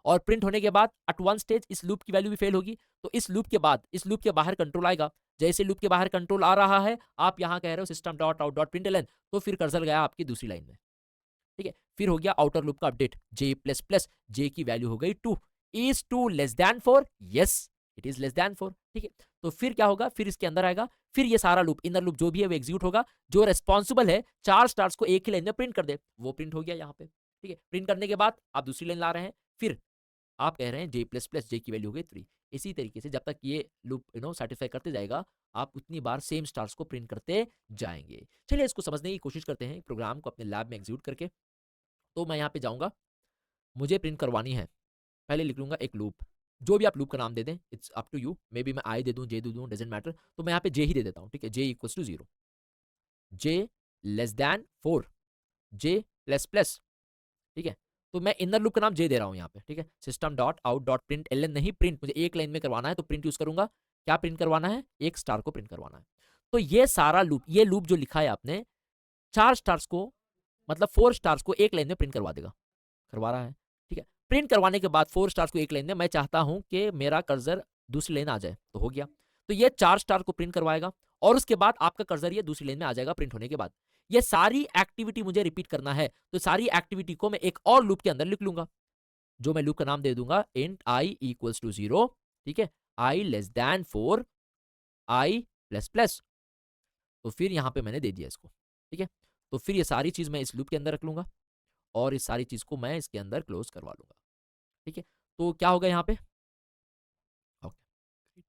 और प्रिंट होने के बाद एट वन स्टेज इस लूप की वैल्यू भी फेल होगी, तो इस लूप के बाद इस लूप के बाहर कंट्रोल आएगा। जैसे लूप के बाहर कंट्रोल आ रहा है, आप यहां कह रहे हो system dot out dot print L, तो फिर कर्सर गया आपकी दूसरी लाइन में, ठीक है। फिर हो गया आउटर लूप का अपडेट, जे प्लस प्लस, जे की वैल्यू हो गई 2, is 2 less than 4, yes, it is less than 4, ठीक है। तो फिर क्या होगा, फिर इसके अंदर आएगा, फिर ये सारा लूप, इनर लूप जो भी है वो एग्जीक्यूट होगा, जो रेस्पॉन्सिबल है 4 स्टार्स को एक ही लाइन में प्रिंट कर दे, वो प्रिंट हो गया यहाँ पे, ठीक है। प्रिंट करने के बाद आप दूसरी लाइन ला रहे हैं, फिर आप कह रहे हैं जे प्लस प्लस, जे की वैल्यू हो गई 3। इसी तरीके से जब तक ये लूप सेटिस्फाई करते जाएगा, आप उतनी बार सेम स्टार्स को प्रिंट करते जाएंगे। चलिए इसको समझने की कोशिश करते हैं, प्रोग्राम को अपने लैब में एग्जीक्यूट करके। तो मैं यहाँ पे जाऊंगा, मुझे प्रिंट करवानी है, पहले लिख लूंगा एक लूप, जो भी आप लूप का नाम दे दें, it's up to you, maybe मैं आई दे दूं, जे दे दूं, डजेंट मैटर। तो मैं यहाँ पे जे ही दे देता हूँ, ठीक है, j equals to 0, j less than 4, j plus plus, ठीक है। तो मैं इनर लूप का नाम जे दे रहा हूँ यहाँ पे, ठीक है। System dot out dot print L नहीं, प्रिंट मुझे एक लाइन में करवाना है तो प्रिंट यूज करूंगा, क्या प्रिंट करवाना है, एक स्टार को प्रिंट करवाना है। तो ये सारा लूप, ये लूप जो लिखा है आपने, 4 स्टार्स को, मतलब 4 स्टार्स को एक लाइन में प्रिंट करवा देगा, करवा रहा है, ठीक है। प्रिंट करवाने के बाद 4 स्टार्स को एक लाइन में, मैं चाहता हूं कि मेरा कर्सर दूसरी लाइन आ जाए, तो हो गया। तो ये 4 स्टार को प्रिंट करवाएगा, और उसके बाद आपका कर्सर ये दूसरी लाइन में आ जाएगा प्रिंट होने के बाद। ये सारी एक्टिविटी मुझे रिपीट करना है, तो सारी एक्टिविटी को मैं एक और लूप के अंदर लिख लूंगा, जो मैं लूप का नाम दे दूंगा इंट आई इक्वल्स टू 0, ठीक है, i less than 4, I plus plus. तो फिर यहां पे मैंने दे दिया इसको, ठीक है। तो फिर ये सारी चीज मैं इस लूप के अंदर रख लूंगा, और इस सारी चीज को मैं इसके अंदर क्लोज करवा लूंगा, ठीक है। तो क्या होगा यहाँ पे, ओके,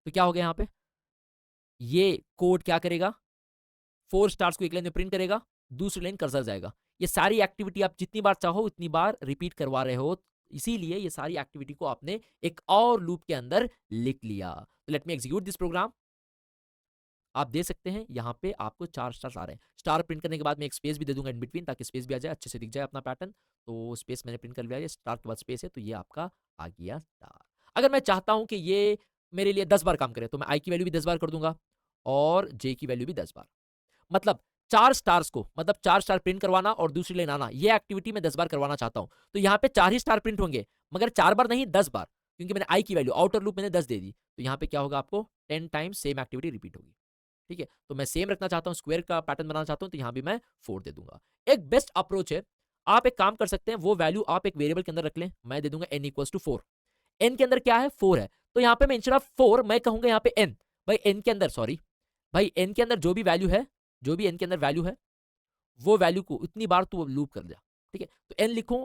तो क्या हो गया यहाँ पे, ये कोड क्या करेगा, 4 स्टार्स को एक लाइन में प्रिंट करेगा, दूसरी लाइन कर्सर जाएगा। ये सारी एक्टिविटी आप जितनी बार चाहो उतनी बार रिपीट करवा रहे हो, इसीलिए ये सारी एक्टिविटी को आपने एक और लूप के अंदर लिख लिया। तो let me execute this program. आप दे सकते हैं यहाँ पे आपको 4 स्टार्स आ रहे हैं। स्टार प्रिंट करने के बाद मैं एक स्पेस भी दे दूंगा इन बिटवीन, ताकि स्पेस भी आ जाए, अच्छे से दिख जाए अपना पैटर्न। तो स्पेस मैंने प्रिंट कर लिया, स्टार के बाद स्पेस है, तो ये आपका आ गया स्टार। अगर मैं चाहता हूं कि ये मेरे लिए 10 बार काम करे, तो मैं आई की वैल्यू भी 10 बार कर दूंगा, और जे की वैल्यू भी 10 बार, मतलब 4 स्टार्स को, मतलब 4 स्टार प्रिंट करवाना और दूसरी लाइन आना, ये एक्टिविटी मैं 10 बार करवाना चाहता हूं। तो यहाँ पे 4 ही स्टार प्रिंट होंगे, मगर 4 बार नहीं, 10 बार, क्योंकि मैंने आई की वैल्यू आउटर लूप मैंने 10 दे दी। तो यहाँ पे क्या होगा, आपको 10 टाइम्स सेम एक्टिविटी रिपीट होगी, ठीक है। तो मैं सेम रखना चाहता हूं, स्क्वायर का पैटर्न बनाना चाहता हूं, तो यहां भी मैं 4 दे दूंगा। एक बेस्ट अप्रोच है, आप एक काम कर सकते हैं, वो वैल्यू आप एक वेरिएबल के अंदर रख लें। मैं दे दूंगा n इक्वल्स टू 4, n के अंदर क्या है, 4 है, तो यहाँ पे मैं इंस्टेड ऑफ 4 मैं कहूंगा यहाँ पे n, भाई n के अंदर, सॉरी भाई n के अंदर जो भी वैल्यू है, जो भी n के अंदर वैल्यू है, वो वैल्यू को उतनी बार तू लूप कर दिया, ठीक है। तो n लिखूं,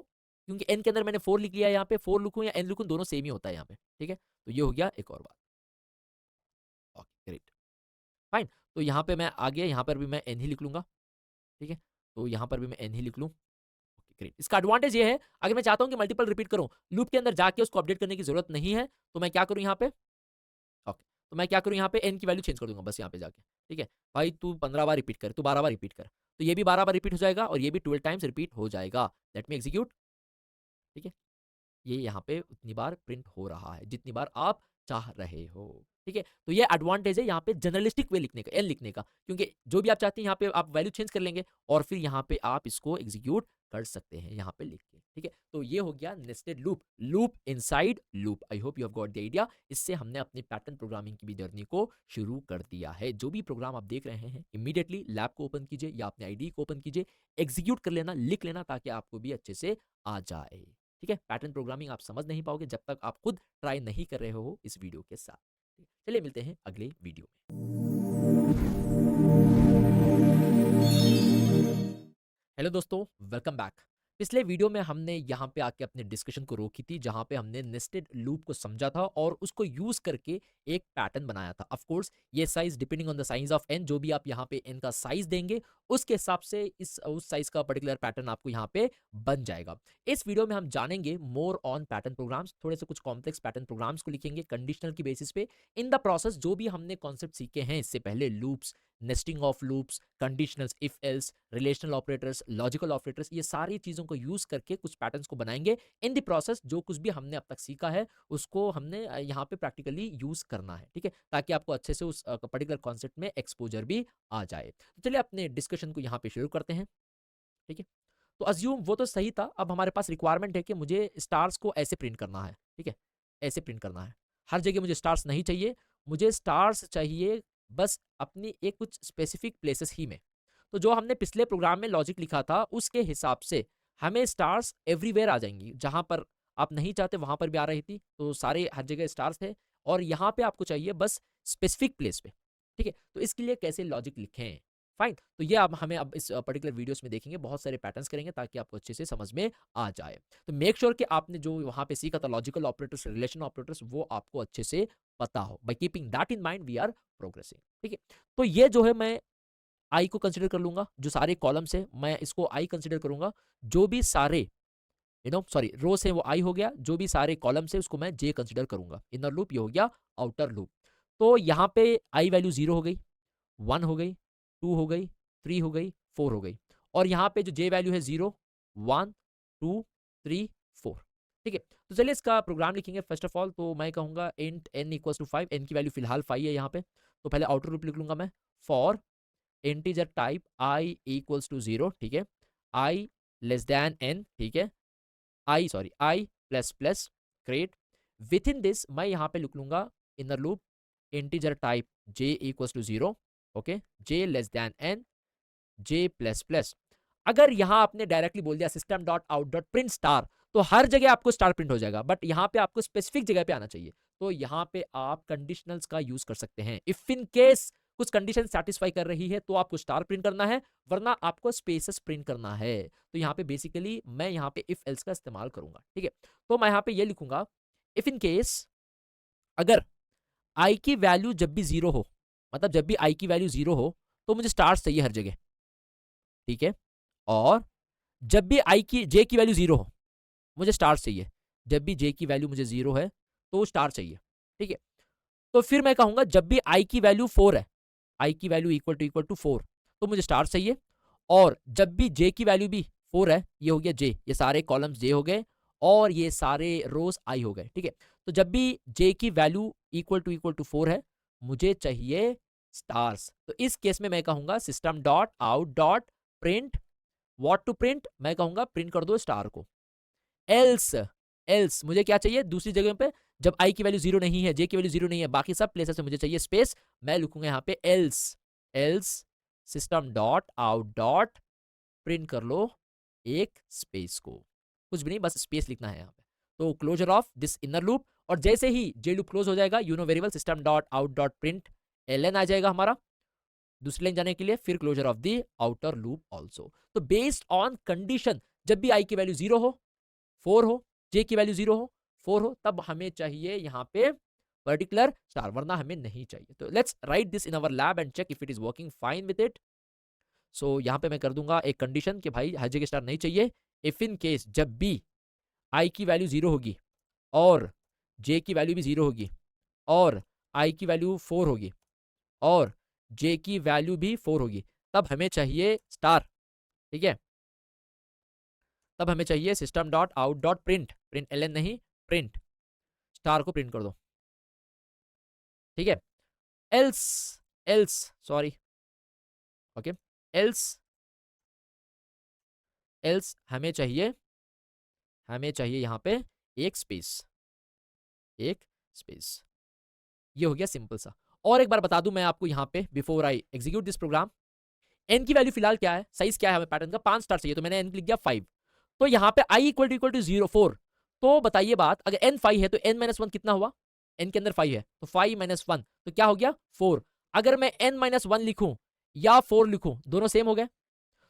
क्योंकि n के अंदर मैंने 4 लिख लिया है, यहाँ पे 4 लिखूं या n लिखूं, दोनों सेम ही होता है यहाँ पे, ठीक है। तो ये हो गया एक और बात, ओके ग्रेट, फाइन। तो यहाँ पे मैं आ गया, यहाँ पर भी मैं n ही लिख लूंगा, ठीक है। तो यहाँ पर भी मैं n ही लिख लूँ, ओके ग्रेट। इसका एडवांटेज ये है, अगर मैं चाहता हूँ कि मल्टीपल रिपीट करूँ, लूप के अंदर जाके उसको अपडेट करने की जरूरत नहीं है, तो मैं क्या करूँ यहाँ पे, ओके, तो मैं क्या करूँ यहाँ पे n की वैल्यू चेंज कर दूंगा बस यहाँ पे जाके, ठीक है। भाई तू 15 बार रिपीट कर, तू 12 बार रिपीट कर, तो ये भी 12 बार रिपीट हो जाएगा, और ये भी 12 टाइम्स रिपीट हो जाएगा। लेट मी एग्जीक्यूट, ठीक है। ये यहाँ पे उतनी बार प्रिंट हो रहा है जितनी बार आप चाह रहे हो, ठीक है। तो ये एडवांटेज है यहाँ पे जनरलिस्टिक वे लिखने का, एल लिखने का, क्योंकि जो भी आप चाहते हैं यहाँ पे आप वैल्यू चेंज कर लेंगे, और फिर यहाँ पे आप इसको एग्जीक्यूट कर सकते हैं यहाँ पे लिख के, ठीक है। तो ये हो गया nested loop, loop inside loop. I hope you have got the idea. इससे हमने अपनी पैटर्न प्रोग्रामिंग की भी जर्नी को शुरू कर दिया है। जो भी प्रोग्राम आप देख रहे हैं, इमीडिएटली लैब को ओपन कीजिए या अपने आईडी को ओपन कीजिए, एग्जीक्यूट कर लेना, लिख लेना, ताकि आपको भी अच्छे से आ जाए, ठीक है। पैटर्न प्रोग्रामिंग आप समझ नहीं पाओगे जब तक आप खुद ट्राई नहीं कर रहे हो इस वीडियो के साथ। चलिए मिलते हैं अगले वीडियो में। हेलो दोस्तों, वेलकम बैक। पिछले वीडियो में हमने यहाँ पे आके अपने डिस्कशन को रोकी थी, जहाँ पे हमने नेस्टेड लूप को समझा था और उसको यूज करके एक पैटर्न बनाया था। ऑफ कोर्स ये size depending on the size of N, जो भी आप यहाँ पे एन का साइज देंगे उसके हिसाब से इस उस साइज का पर्टिकुलर पैटर्न आपको यहाँ पे बन जाएगा। इस वीडियो में हम जानेंगे मोर ऑन पैटर्न प्रोग्राम्स, थोड़े से कुछ कॉम्प्लेक्स पैटर्न प्रोग्राम्स को लिखेंगे कंडीशनल की बेसिस पे। इन द प्रोसेस जो भी हमने कॉन्सेप्ट सीखे हैं इससे पहले, loops, nesting of loops, conditionals, if else, relational operators, logical operators, ये सारी चीज़ों को यूज़ करके कुछ पैटर्न्स को बनाएंगे। इन द प्रोसेस जो कुछ भी हमने अब तक सीखा है उसको हमने यहाँ पे प्रैक्टिकली यूज़ करना है, ठीक है, ताकि आपको अच्छे से उस पर्टिकुलर कॉन्सेप्ट में एक्सपोजर भी आ जाए। तो चलिए अपने डिस्कशन को यहाँ पे शुरू करते हैं, ठीक है। तो अज्यूम वो तो सही था, अब हमारे पास रिक्वायरमेंट है कि मुझे स्टार्स को ऐसे प्रिंट करना है, ठीक है, ऐसे प्रिंट करना है। हर जगह मुझे स्टार्स नहीं चाहिए, मुझे स्टार्स चाहिए बस अपनी एक कुछ स्पेसिफिक प्लेसेस ही में। तो जो हमने पिछले प्रोग्राम में लॉजिक लिखा था उसके हिसाब से हमें स्टार्स एवरीवेयर आ जाएंगी, जहां पर आप नहीं चाहते वहां पर भी आ रही थी, तो सारे हर जगह स्टार्स थे। और यहाँ पे आपको चाहिए बस स्पेसिफिक प्लेस पे, ठीक है। तो इसके लिए कैसे लॉजिक लिखें, फाइन, तो ये अब हमें अब इस पर्टिकुलर वीडियोस में देखेंगे, बहुत सारे पैटर्न्स करेंगे ताकि आपको अच्छे से समझ में आ जाए। तो मेक श्योर कि आपने जो वहां पे सीखा था लॉजिकल ऑपरेटर्स, रिलेशन ऑपरेटर्स, वो आपको अच्छे से पता हो। By keeping that in mind we are progressing, ठीक है। तो ये जो है मैं आई को कंसिडर कर लूंगा, जो सारे कॉलम्स है मैं इसको आई कंसिडर करूंगा, जो भी सारे सॉरी रोस है वो आई हो गया, जो भी सारे कॉलम्स है उसको मैं जे कंसिडर करूंगा। इनर लूप ये हो गया, आउटर लूप। तो यहाँ पे आई वैल्यू 0 हो गई, 1 हो गई, 2 हो गई, 3 हो गई, 4 हो गई। और यहाँ पे जो जे वैल्यू है 0, 1, 2, 3, 4, ठीक है। तो चलिए इसका प्रोग्राम लिखेंगे। फर्स्ट ऑफ ऑल तो मैं कहूँगा int n equals to 5, n की वैल्यू फिलहाल 5 है यहाँ पे। तो पहले आउटर लूप लिख लूंगा मैं, for integer type i equals to 0, ठीक है, आई लेस दैन n, ठीक है, i plus plus create. Within this मैं यहाँ पे लिख लूंगा inner loop integer type j equals to 0, okay, j less than n, j plus plus. अगर यहाँ आपने डायरेक्टली बोल दिया system dot out dot print star, तो हर जगह आपको स्टार प्रिंट हो जाएगा, बट यहाँ पे आपको स्पेसिफिक जगह पे आना चाहिए। तो यहाँ पे आप कंडीशनल्स का यूज कर सकते हैं। इफ इन केस कुछ कंडीशन सेटिस्फाई कर रही है तो आपको स्टार प्रिंट करना है, वरना आपको स्पेसेस प्रिंट करना है। तो यहाँ पे बेसिकली मैं यहाँ पे इफ एल्स का इस्तेमाल करूंगा, ठीक है। तो मैं यहाँ पे ये लिखूंगा, इफ इन केस अगर आई की वैल्यू जब भी 0 हो, मतलब जब भी आई की वैल्यू 0 हो तो मुझे स्टार्स चाहिए हर जगह, ठीक है। और जब भी आई की जे की वैल्यू 0 हो मुझे स्टार्स चाहिए, जब भी जे की वैल्यू मुझे 0 है तो स्टार चाहिए, ठीक है। तो फिर मैं कहूंगा जब भी आई की वैल्यू 4 है, आई की वैल्यू इक्वल टू 4, तो मुझे स्टार चाहिए। और जब भी जे की वैल्यू भी 4 है, ये हो गया जे, ये सारे कॉलम्स जे हो गए और ये सारे रोज आई हो गए, ठीक है। तो जब भी जे की वैल्यू इक्वल टू 4 है मुझे चाहिए स्टार्स। तो इस केस में मैं कहूंगा system dot out dot print what to print, मैं कहूंगा प्रिंट कर दो स्टार को। एल्स एल्स मुझे क्या चाहिए, दूसरी जगह पे जब आई की वैल्यू 0 नहीं है, जे की वैल्यू 0 नहीं है, बाकी सब प्लेसेस में मुझे चाहिए स्पेस, मैं लिखूंगा यहाँ पे else, else system dot out dot print कर लो एक स्पेस को, कुछ भी नहीं, बस स्पेस लिखना है यहाँ पे। तो closure of this inner loop, और जैसे ही जे लूप क्लोज हो जाएगा variable system dot out dot print l आ जाएगा हमारा दूसरी लाइन जाने के लिए, फिर closure of the outer loop also. तो बेस्ड ऑन कंडीशन, जब भी आई की वैल्यू 0 हो, 4 हो, जे की वैल्यू 0 हो, 4 हो, तब हमें चाहिए यहाँ पे पर्टिकुलर स्टार, वरना हमें नहीं चाहिए। तो let's write this in our lab and check if it is working fine with it. So यहाँ पे मैं कर दूंगा एक कंडीशन कि भाई हर जगह स्टार नहीं चाहिए। इफ इन केस जब भी आई की वैल्यू 0 होगी और जे की वैल्यू भी 0 होगी और आई की वैल्यू 4 होगी और जे की वैल्यू भी 4 होगी, तब हमें चाहिए स्टार, ठीक है। तब हमें चाहिए system dot out dot print, print L नहीं, प्रिंट स्टार को प्रिंट कर दो, ठीक है। Else else sorry okay, else else हमें चाहिए यहाँ पे एक स्पेस, एक स्पेस। ये हो गया सिंपल सा। और एक बार बता दूं मैं आपको यहाँ पे before I execute this program, N की वैल्यू फिलहाल क्या है, साइज क्या है हमें पैटर्न का, 5 स्टार चाहिए, तो मैंने एन लिख दिया 5। तो यहाँ पे आई इक्वल टू 0 4, तो बताइए बात, अगर एन 5 है तो एन माइनस 1 कितना हुआ, n के अंदर 5 है तो 5 माइनस 1 तो क्या हो गया 4। अगर मैं n माइनस 1 लिखूं या 4 लिखूं दोनों सेम हो गए।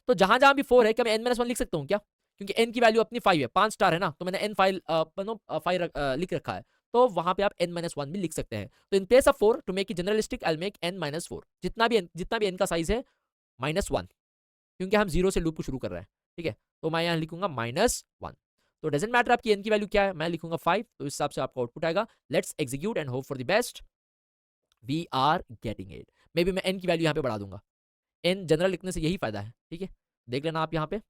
तो जहां जहां भी 4 है क्या मैं n माइनस 1 लिख सकता हूं क्या? क्योंकि n की वैल्यू अपनी 5 है, 5 स्टार है ना, तो मैंने n फाइल 5 लिख रखा है, तो वहां पे आप n माइनस 1 भी लिख सकते हैं। तो in place of 4 to make it generalistic I will make n minus 4। जितना भी n का साइज है -1, क्योंकि हम 0 से लूप को शुरू कर रहे हैं। ठीक है, तो मैं यहाँ लिखूंगा -1। तो डजेंट मैटर आपकी n की वैल्यू क्या है, मैं लिखूंगा 5, तो इस हिसाब से आपका आउटपुट आएगा। Let's execute and hope for the best. We are getting it. Maybe मैं n की वैल्यू यहाँ पे बढ़ा दूंगा, n जनरल लिखने से यही फायदा है। ठीक है, देख लेना आप यहाँ पे,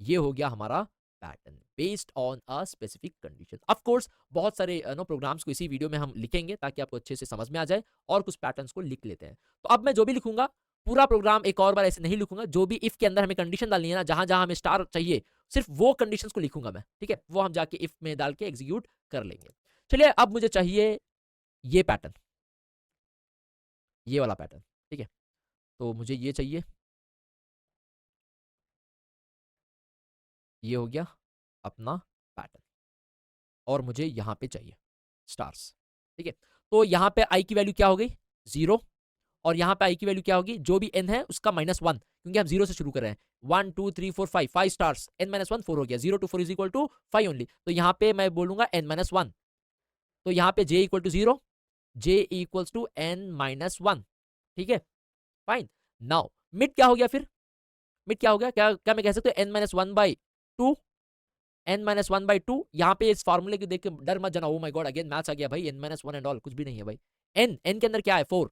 ये हो गया हमारा pattern based on a specific condition. Of course बहुत सारे नो प्रोग्राम्स को इसी वीडियो में हम लिखेंगे ताकि आपको अच्छे से समझ में आ जाए, और कुछ पैटर्न्स को लिख लेते हैं। तो अब मैं जो भी लिखूंगा पूरा प्रोग्राम एक और बार ऐसे नहीं लिखूंगा, जो भी इफ के अंदर हमें कंडीशन डालनी है ना, जहां जहां हमें स्टार चाहिए सिर्फ वो कंडीशंस को लिखूंगा मैं। ठीक है, वो हम जाके इफ में डाल के एग्जीक्यूट कर लेंगे। चलिए अब मुझे चाहिए ये पैटर्न, ये वाला पैटर्न। ठीक है, तो मुझे ये चाहिए, ये हो गया अपना पैटर्न, और मुझे यहां पे चाहिए स्टार्स। ठीक है, तो यहां पे आई की वैल्यू क्या हो गई 0, और यहां पे आई की वैल्यू क्या होगी, जो भी n है उसका -1, क्योंकि हम 0 से शुरू कर रहे हैं। 1 2 3 4 5 5 स्टार्स, n -1 4 हो गया, 0 to 4 is equal to 5 only. तो यहां पे मैं बोलूंगा n-1, तो यहां पे j equal to 0, j equals to n-1। ठीक है, फाइन। नाउ मिड क्या हो गया फिर, मिड क्या हो गया, क्या क्या मैं कह सकता हूं n-1/2, n-1/2। यहाँ पे इस फार्मूले को देख के डर मत जाना, oh my God again maths आ गया भाई, n-1 एंड ऑल, कुछ भी नहीं है भाई। n के अंदर क्या है 4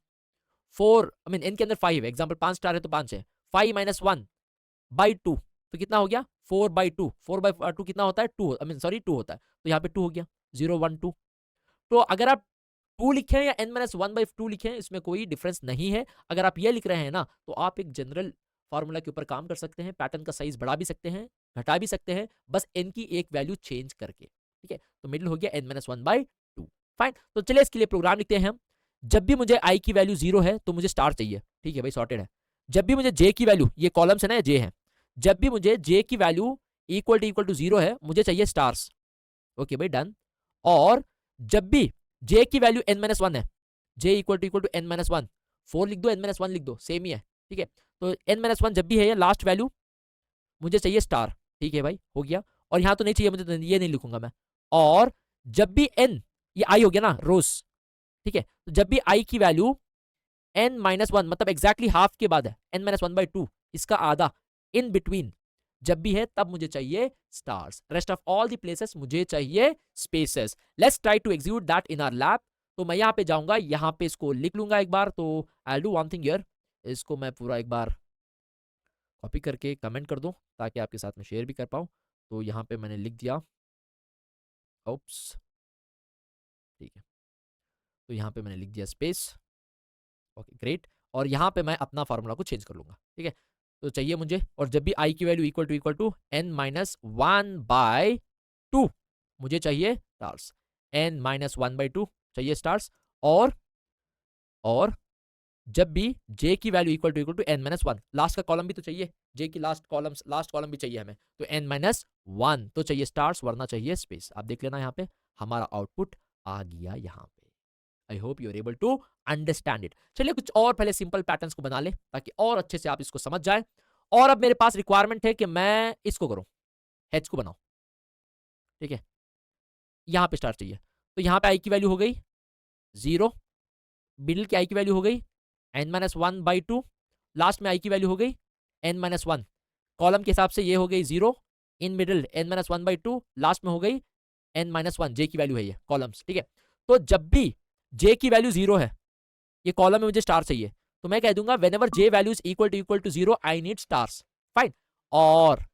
आई मीन n के अंदर 5 है, एग्जांपल 5 स्टार है तो 5 है, 5-1/2 तो कितना हो गया 4/2, 4/2 कितना होता है 2, आई मीन सॉरी 2 होता है, तो यहाँ पे 2 हो गया 0 1 2। तो अगर आप 2 लिखें या n-1/2 लिखें इसमें कोई डिफरेंस नहीं है। अगर आप ये लिख रहे हैं ना, तो आप एक जनरल फार्मूला के ऊपर काम कर सकते हैं, पैटर्न का साइज बढ़ा भी सकते हैं, घटा भी सकते हैं, बस n की एक वैल्यू चेंज करके। ठीक है, तो मिडिल हो गया n-1/2। फाइन, तो चलिए इसके लिए प्रोग्राम लिखते हैं हम। जब भी मुझे i की वैल्यू 0 है तो मुझे स्टार चाहिए। ठीक है भाई, सॉर्टेड है। जब भी मुझे j की वैल्यू, ये कॉलम्स है ना, j है, जब भी मुझे j की वैल्यू इक्वल टू 0 है मुझे चाहिए स्टार्स। ओके भाई, डन। और जब भी j की वैल्यू n-1 है, j इक्वल टू n-1, 4 लिख दो n-1 लिख दो, सेम ही है। ठीक है, तो n-1 जब भी है ये लास्ट वैल्यू मुझे चाहिए स्टार। ठीक है भाई, हो गया। और यहां तो नहीं चाहिए मुझे, तो ये नहीं लिखूंगा मैं। और जब भी n, ये i हो गया ना रोज। ठीक है, तो जब भी i की वैल्यू n-1 मतलब एग्जैक्टली हाफ के बाद है, n-1/2 इसका आधा इन बिटवीन जब भी है, तब मुझे चाहिए stars. Rest of all the places मुझे चाहिए spaces. Let's try to execute that in our lab. तो मैं यहाँ पे जाऊंगा, यहाँ पे इसको लिख लूंगा एक बार। तो I do one thing here, इसको मैं पूरा एक बार कॉपी करके कमेंट कर दूं ताकि आपके साथ में शेयर भी कर पाऊं। तो यहाँ पे मैंने लिख दिया, ओप्स, ठीक है, तो यहाँ पे मैंने लिख दिया स्पेस। ओके ग्रेट, और यहाँ पे मैं अपना फार्मूला को चेंज कर लूंगा। ठीक है, तो चाहिए मुझे, और जब भी आई की वैल्यू इक्वल टू n-1/2 मुझे चाहिए स्टार्स, n-1/2 चाहिए स्टार्स। और जब भी j की value equal to n-1, last का कॉलम भी तो चाहिए, j की लास्ट कॉलम भी चाहिए हमें, तो n-1 तो चाहिए स्टार्स, वरना चाहिए स्पेस। आप देख लेना यहाँ पे हमारा आउटपुट आ गया यहाँ पे। I hope you are able to understand it. चलिए कुछ और पहले सिंपल पैटर्न्स को बना ले ताकि और अच्छे से आप इसको समझ जाए। और अब मेरे पास रिक्वायरमेंट है कि मैं इसको करूं, हेच को बनाऊं। ठीक है, यहां पे स्टार चाहिए, तो यहां पे आई की वैल्यू हो गई 0, मिडिल की आई की वैल्यू हो गई n-1/2, लास्ट में आई की वैल्यू हो गई n-1, कॉलम के हिसाब से ये हो गई 0, इन मिडिल n-1/2, लास्ट में हो गई n-1, जे की वैल्यू है ये कॉलम्स। ठीक है, तो जब भी j की वैल्यू 0 है, ये कॉलम में मुझे स्टार चाहिए, तो मैं कह दूंगा whenever j value is equal to 0 I need stars. Fine, और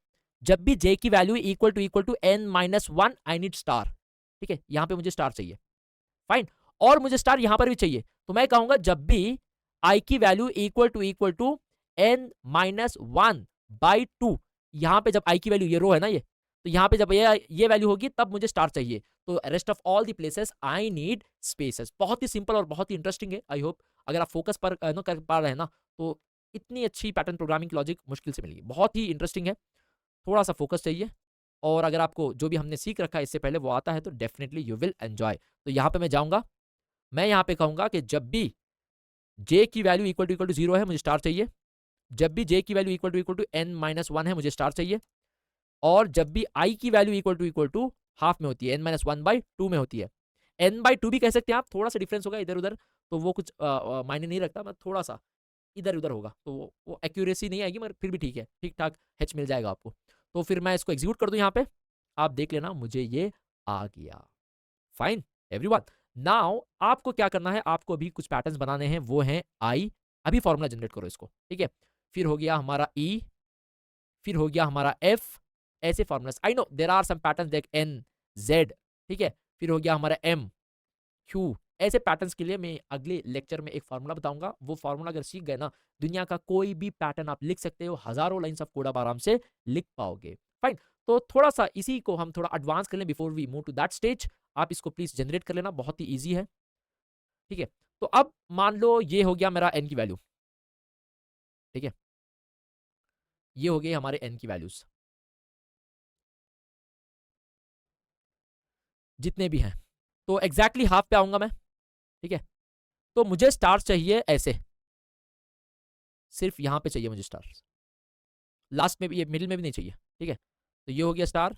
जब भी j की value equal to n-1 I need star. ठीक है, यहां पे मुझे स्टार चाहिए। फाइन, और मुझे स्टार यहां पर भी चाहिए, तो मैं कहूंगा जब भी i की वैल्यू इक्वल टू n-1/2, यहां पे जब i की वैल्यू, ये रो है ना ये, तो यहां पे जब ये वैल्यू होगी तब मुझे स्टार चाहिए। तो rest of all the places I need spaces. बहुत ही सिंपल और बहुत ही इंटरेस्टिंग है। आई होप अगर आप फोकस पर नो कर पा रहे हैं ना, तो इतनी अच्छी पैटर्न प्रोग्रामिंग लॉजिक मुश्किल से मिलेगी। बहुत ही इंटरेस्टिंग है, थोड़ा सा फोकस चाहिए, और अगर आपको जो भी हमने सीख रखा है इससे पहले वो आता है तो डेफिनेटली यू विल एंजॉय। तो यहाँ पे मैं जाऊंगा मैं यहाँ पे कहूंगा कि जब भी j की वैल्यू इक्वल टू 0 है मुझे स्टार चाहिए, जब भी j की वैल्यू इक्वल टू n-1 है मुझे स्टार चाहिए, और जब भी i की वैल्यू इक्वल टू हाफ में होती है, n-1/2 में होती है, n/2 भी कह सकते हैं आप, थोड़ा सा डिफरेंस होगा इधर उधर तो वो कुछ मायने नहीं रखता, मतलब थोड़ा सा इधर उधर होगा तो वो एक्यूरेसी नहीं आएगी, मगर फिर भी ठीक है, ठीक ठाक h मिल जाएगा आपको। तो फिर मैं इसको एग्जीक्यूट कर दूं यहाँ पे, आप देख लेना मुझे ये आ गया। फाइन एवरीवन, नाउ आपको क्या करना है, आपको अभी कुछ पैटर्न्स बनाने हैं, वो हैं आई, अभी फॉर्मूला जनरेट करो इसको, ठीक है। फिर हो गया हमारा ई, फिर हो गया हमारा एफ, ऐसे formulas, I know there are some patterns like N, Z, ठीक है। फिर हो गया हमारा एम, क्यू, ऐसे पैटर्न्स के लिए मैं अगले लेक्चर में एक फार्मूला बताऊंगा। वो फार्मूला अगर सीख गए ना, दुनिया का कोई भी पैटर्न आप लिख सकते हो, हजारों लाइंस ऑफ कोड आप आराम से लिख पाओगे। फाइन, तो थोड़ा सा इसी को हम थोड़ा एडवांस कर लें before we move to that stage. आप इसको प्लीज जनरेट कर लेना, बहुत ही ईजी है, ठीक है। तो अब मान लो ये हो गया मेरा एन की वैल्यू, ठीक है, ये हो गए हमारे एन की वैल्यूज जितने भी हैं, तो एग्जैक्टली हाफ पे आऊंगा मैं, ठीक है। तो मुझे स्टार्स चाहिए ऐसे, सिर्फ यहां पे चाहिए मुझे स्टार्स, लास्ट में भी, ये मिडिल में भी नहीं चाहिए, ठीक है। तो ये हो गया स्टार,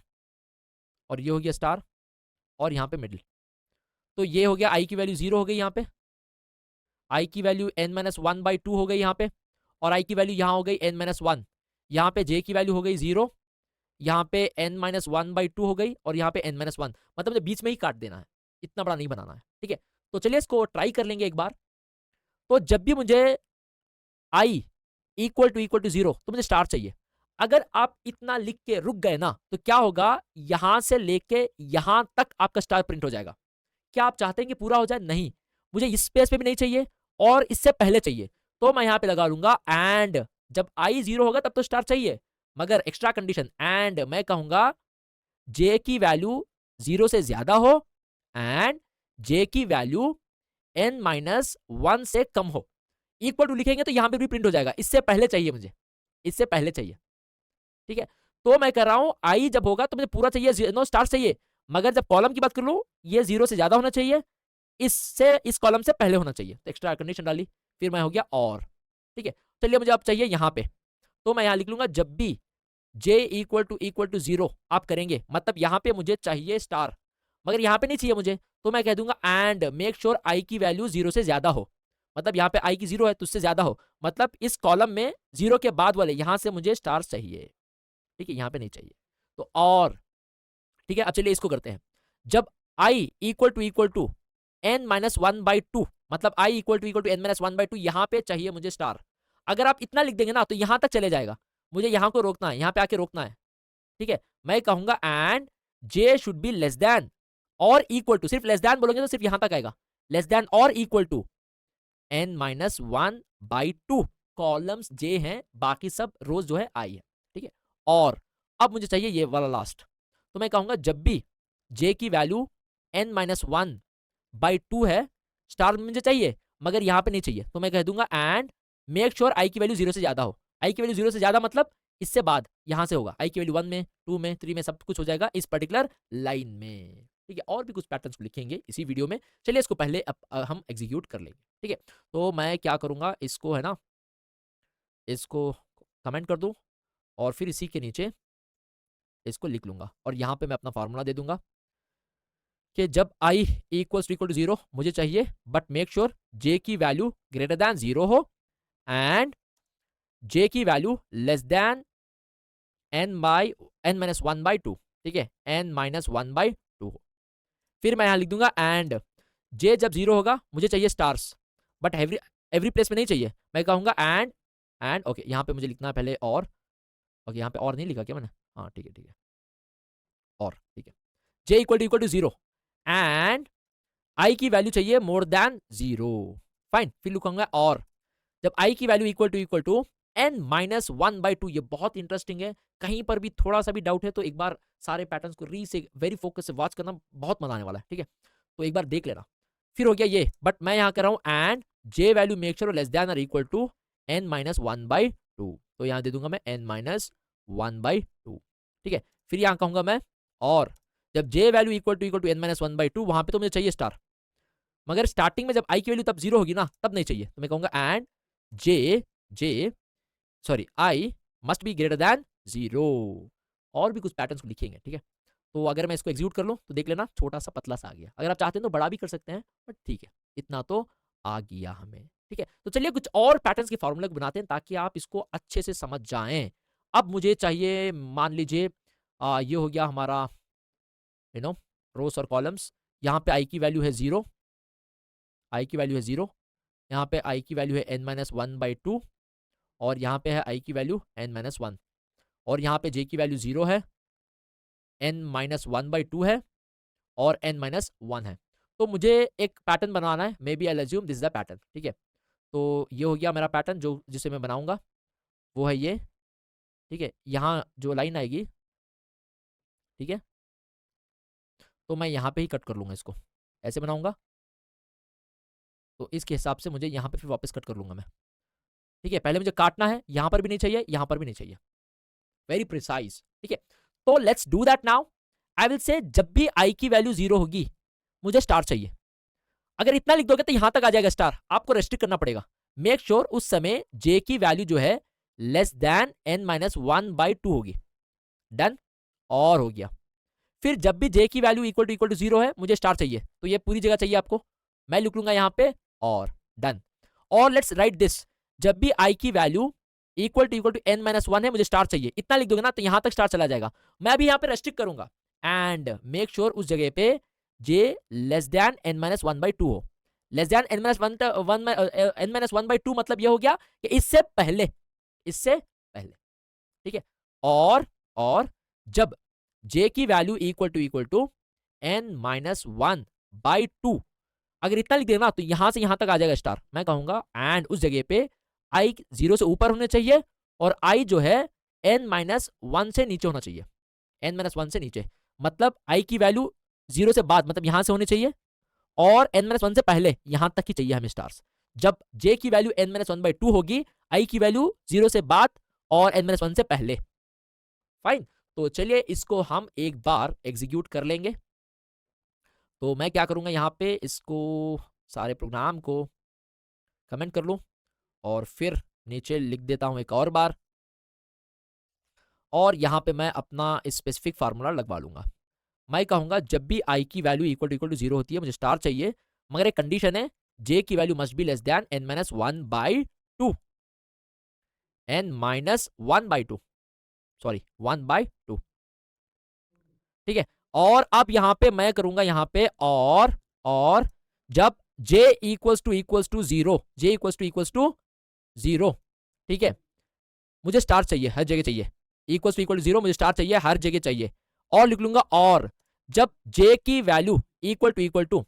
और ये हो गया स्टार, और यहाँ पे मिडिल। तो ये हो गया आई की वैल्यू 0 हो गई यहाँ पे, आई की वैल्यू n-1/2 हो गई यहाँ पे, और आई की वैल्यू यहाँ हो गई n-1, यहाँ पे j की वैल्यू हो गई 0, यहाँ पे n-1/2 हो गई, और यहाँ पे n-1, मतलब मुझे बीच में ही काट देना है, इतना बड़ा नहीं बनाना है, ठीक है। तो चलिए इसको ट्राई कर लेंगे एक बार। तो जब भी मुझे i इक्वल टू 0 तो मुझे स्टार चाहिए। अगर आप इतना लिख के रुक गए ना, तो क्या होगा, यहां से लेके यहां तक आपका स्टार प्रिंट हो जाएगा। क्या आप चाहते हैं कि पूरा हो जाए? नहीं, मुझे इस स्पेस पे भी नहीं चाहिए, और इससे पहले चाहिए। तो मैं यहां पे लगा लूंगा एंड, जब आई 0 होगा तब तो स्टार चाहिए, मगर एक्स्ट्रा कंडीशन एंड, मैं कहूंगा जे की वैल्यू 0 से ज्यादा हो, एंड जे की वैल्यू n-1 से कम हो। इक्वल टू लिखेंगे तो यहां पे भी प्रिंट हो जाएगा, इससे पहले चाहिए मुझे, इससे पहले चाहिए, ठीक है। तो मैं कर रहा हूं आई जब होगा तो मुझे पूरा चाहिए, नो स्टार चाहिए, मगर जब कॉलम की बात कर लूं, ये 0 से ज्यादा होना चाहिए, इससे इस कॉलम से पहले होना चाहिए, तो एक्स्ट्रा कंडीशन डाली, फिर मैं हो गया और, ठीक है। चलिए मुझे अब चाहिए यहां पे, तो मैं यहां लिख लूंगा जब भी j इक्वल टू 0 आप करेंगे, मतलब यहां पे मुझे चाहिए स्टार, मगर यहां पे नहीं चाहिए मुझे, तो मैं कह दूंगा एंड मेक श्योर आई की वैल्यू 0 से ज्यादा हो, मतलब यहाँ पे आई की 0 है तो उससे ज्यादा हो, मतलब इस कॉलम में 0 के बाद वाले यहां से मुझे स्टार चाहिए, ठीक है, यहां पे नहीं चाहिए। तो और, ठीक है, अब चलिए इसको करते हैं। जब आई इक्वल टू n-1/2, मतलब आई इक्वल टू n-1/2, यहां पे चाहिए मुझे स्टार। अगर आप इतना लिख देंगे ना तो यहां तक चले जाएगा, मुझे यहां को रोकना है, यहां पे आके रोकना है, ठीक है। मैं कहूंगा and J should be less than और इक्वल टू, सिर्फ लेस देन बोलोगे तो सिर्फ यहां तक आएगा, लेस देन और इक्वल टू n-1/2, कॉलम्स जे हैं, बाकी सब रोज जो है आई है, ठीक है। और अब मुझे चाहिए ये वाला लास्ट, तो मैं कहूंगा जब भी j की वैल्यू n-1/2 है, स्टार मुझे चाहिए मगर यहां पे नहीं चाहिए, तो मैं कह दूंगा एंड मेक श्योर आई की वैल्यू 0 से ज्यादा हो। आई की वैल्यू 0 से ज्यादा मतलब इससे बाद यहां से होगा, आई की वैल्यू 1 में, 2 में, 3 में, सब कुछ हो जाएगा इस पर्टिकुलर लाइन में, ठीक है। और भी कुछ पैटर्न्स को लिखेंगे इसी वीडियो में, चलिए इसको पहले हम एग्जीक्यूट कर लेंगे, ठीक है। तो मैं क्या करूंगा, इसको है ना, इसको कमेंट कर दूं, और फिर इसी के नीचे इसको लिख लूंगा, और यहां पे मैं अपना फार्मूला दे दूंगा कि जब i इक्वल टू 0 मुझे चाहिए, बट मेक श्योर j की वैल्यू ग्रेटर दैन 0 हो, एंड j की वैल्यू लेस दैन n-1/2, ठीक है, n-1/2 हो। फिर मैं यहां लिख दूंगा एंड j जब 0 होगा मुझे चाहिए stars, but every every place में नहीं चाहिए, मैं कहूंगा एंड ओके, यहाँ पे मुझे लिखना है पहले और, ओके, यहाँ पे और नहीं लिखा क्या मैंने, हाँ ठीक है ठीक है, और ठीक है, j equal to 0 and I की वैल्यू चाहिए मोर देन 0, फाइन। फिर लिखूंगा और जब आई की वैल्यू इक्वल टू n-1/2, ये बहुत इंटरेस्टिंग है, कहीं पर भी थोड़ा सा भी डाउट है तो एक बार सारे पैटर्न्स को री से वेरी फोकस से वॉच करना, बहुत मजा आने वाला है, ठीक है। तो एक बार देख लेना। फिर हो गया ये, बट मैं यहां कर रहा हूं and j value make sure less than और इक्वल टू n-1/2, तो यहां दे दूंगा मैं n-1/2, ठीक है। फिर यहां कहूंगा मैं और जब j value equal to n-1/2, वहां पे तो मुझे चाहिए स्टार, मगर स्टार्टिंग में जब आई की वैल्यू तब 0 होगी ना, तब नहीं चाहिए। तो मैं कहूंगा and I must be greater than 0। और भी कुछ पैटर्न्स को लिखेंगे, ठीक है। तो अगर मैं इसको एग्जीक्यूट कर लूँ तो देख लेना छोटा सा पतला सा आ गया। अगर आप चाहते हैं तो बड़ा भी कर सकते हैं, बट ठीक है, इतना तो आ गया हमें, ठीक है। तो चलिए कुछ और पैटर्न्स के फॉर्मूले बनाते हैं ताकि आप इसको अच्छे से समझ जाएं। अब मुझे चाहिए, मान लीजिए ये हो गया हमारा रोस और कॉलम्स। यहाँ पे आई की वैल्यू है 0, आई की वैल्यू है 0, यहाँ पे आई की वैल्यू है n-1/2, और यहाँ पे है आई की वैल्यू n-1, और यहाँ पे j की वैल्यू 0 है, n-1/2 है, और n-1 है। तो मुझे एक पैटर्न बनाना है, maybe I assume this is the pattern, ठीक है। तो ये हो गया मेरा पैटर्न जो जिसे मैं बनाऊंगा, वो है ये, ठीक है। यहाँ जो लाइन आएगी, ठीक है, तो मैं यहाँ पे ही कट कर लूंगा, इसको ऐसे बनाऊंगा, तो इसके हिसाब से मुझे यहाँ पे फिर वापस कट कर लूंगा मैं, ठीक है। पहले मुझे काटना है, यहाँ पर भी नहीं चाहिए, यहाँ पर भी नहीं चाहिए, वेरी प्रिसाइज, ठीक है। तो let's do that now. I will say जब भी आई की वैल्यू 0 होगी मुझे स्टार चाहिए। अगर इतना लिख दोगे तो यहां तक आ जाएगा स्टार, आपको रेस्ट्रिक्ट करना पड़ेगा। मेक श्योर उस समय जे की वैल्यू जो है लेस देन n-1/2 होगी। डन, और हो गया। फिर जब भी जे की वैल्यू इक्वल टू 0 है मुझे स्टार चाहिए, तो ये पूरी जगह चाहिए आपको, मैं लिख लूंगा यहाँ पे और डन। और लेट्स राइट दिस, जब भी आई की वैल्यू इक्वल टू n-1 है मुझे स्टार चाहिए, इतना लिख दोगे ना तो यहां तक स्टार चला जाएगा। मैं अभी यहाँ पे रेस्ट्रिक्ट करूंगा एंड मेक श्योर उस जगह पे j लेस देन n-1/2 हो। लेस देन n-1/2 मतलब ये हो गया कि इससे पहले, इससे पहले, ठीक है। और जब j की वैल्यू इक्वल टू n-1/2, अगर इतना लिख देना ना तो यहां से यहां तक आ जाएगा स्टार। मैं कहूंगा एंड उस जगह पे आई 0 से ऊपर होने चाहिए और आई जो है n-1 से नीचे होना चाहिए, n-1 से नीचे, मतलब आई की वैल्यू 0 से बाद, मतलब यहां से होनी चाहिए, और n-1 से पहले यहां तक ही चाहिए हमें स्टार्स। जब j की वैल्यू n-1/2 होगी, आई की वैल्यू 0 से बाद और n-1 से पहले। फाइन, तो चलिए इसको हम एक बार एग्जीक्यूट कर लेंगे। तो मैं क्या करूंगा, यहाँ पे इसको सारे प्रोग्राम को कमेंट कर लूं और फिर नीचे लिख देता हूं एक और बार, और यहाँ पे मैं अपना स्पेसिफिक फार्मूला लगवा लूंगा। मैं कहूंगा जब भी आई की वैल्यू इक्वल टू 0 होती है मुझे स्टार चाहिए, मगर एक कंडीशन है, जे की value must be less than n-1/2, n-1/2, sorry 1/2, ठीक है। और अब यहाँ पे मैं करूंगा यहाँ पे और जब j equals to 0, j equals to 0, ठीक है, मुझे स्टार चाहिए, हर जगह चाहिए, इक्वल्स टू 0 मुझे स्टार चाहिए, हर जगह चाहिए। और लिख लूंगा और जब j की वैल्यू इक्वल टू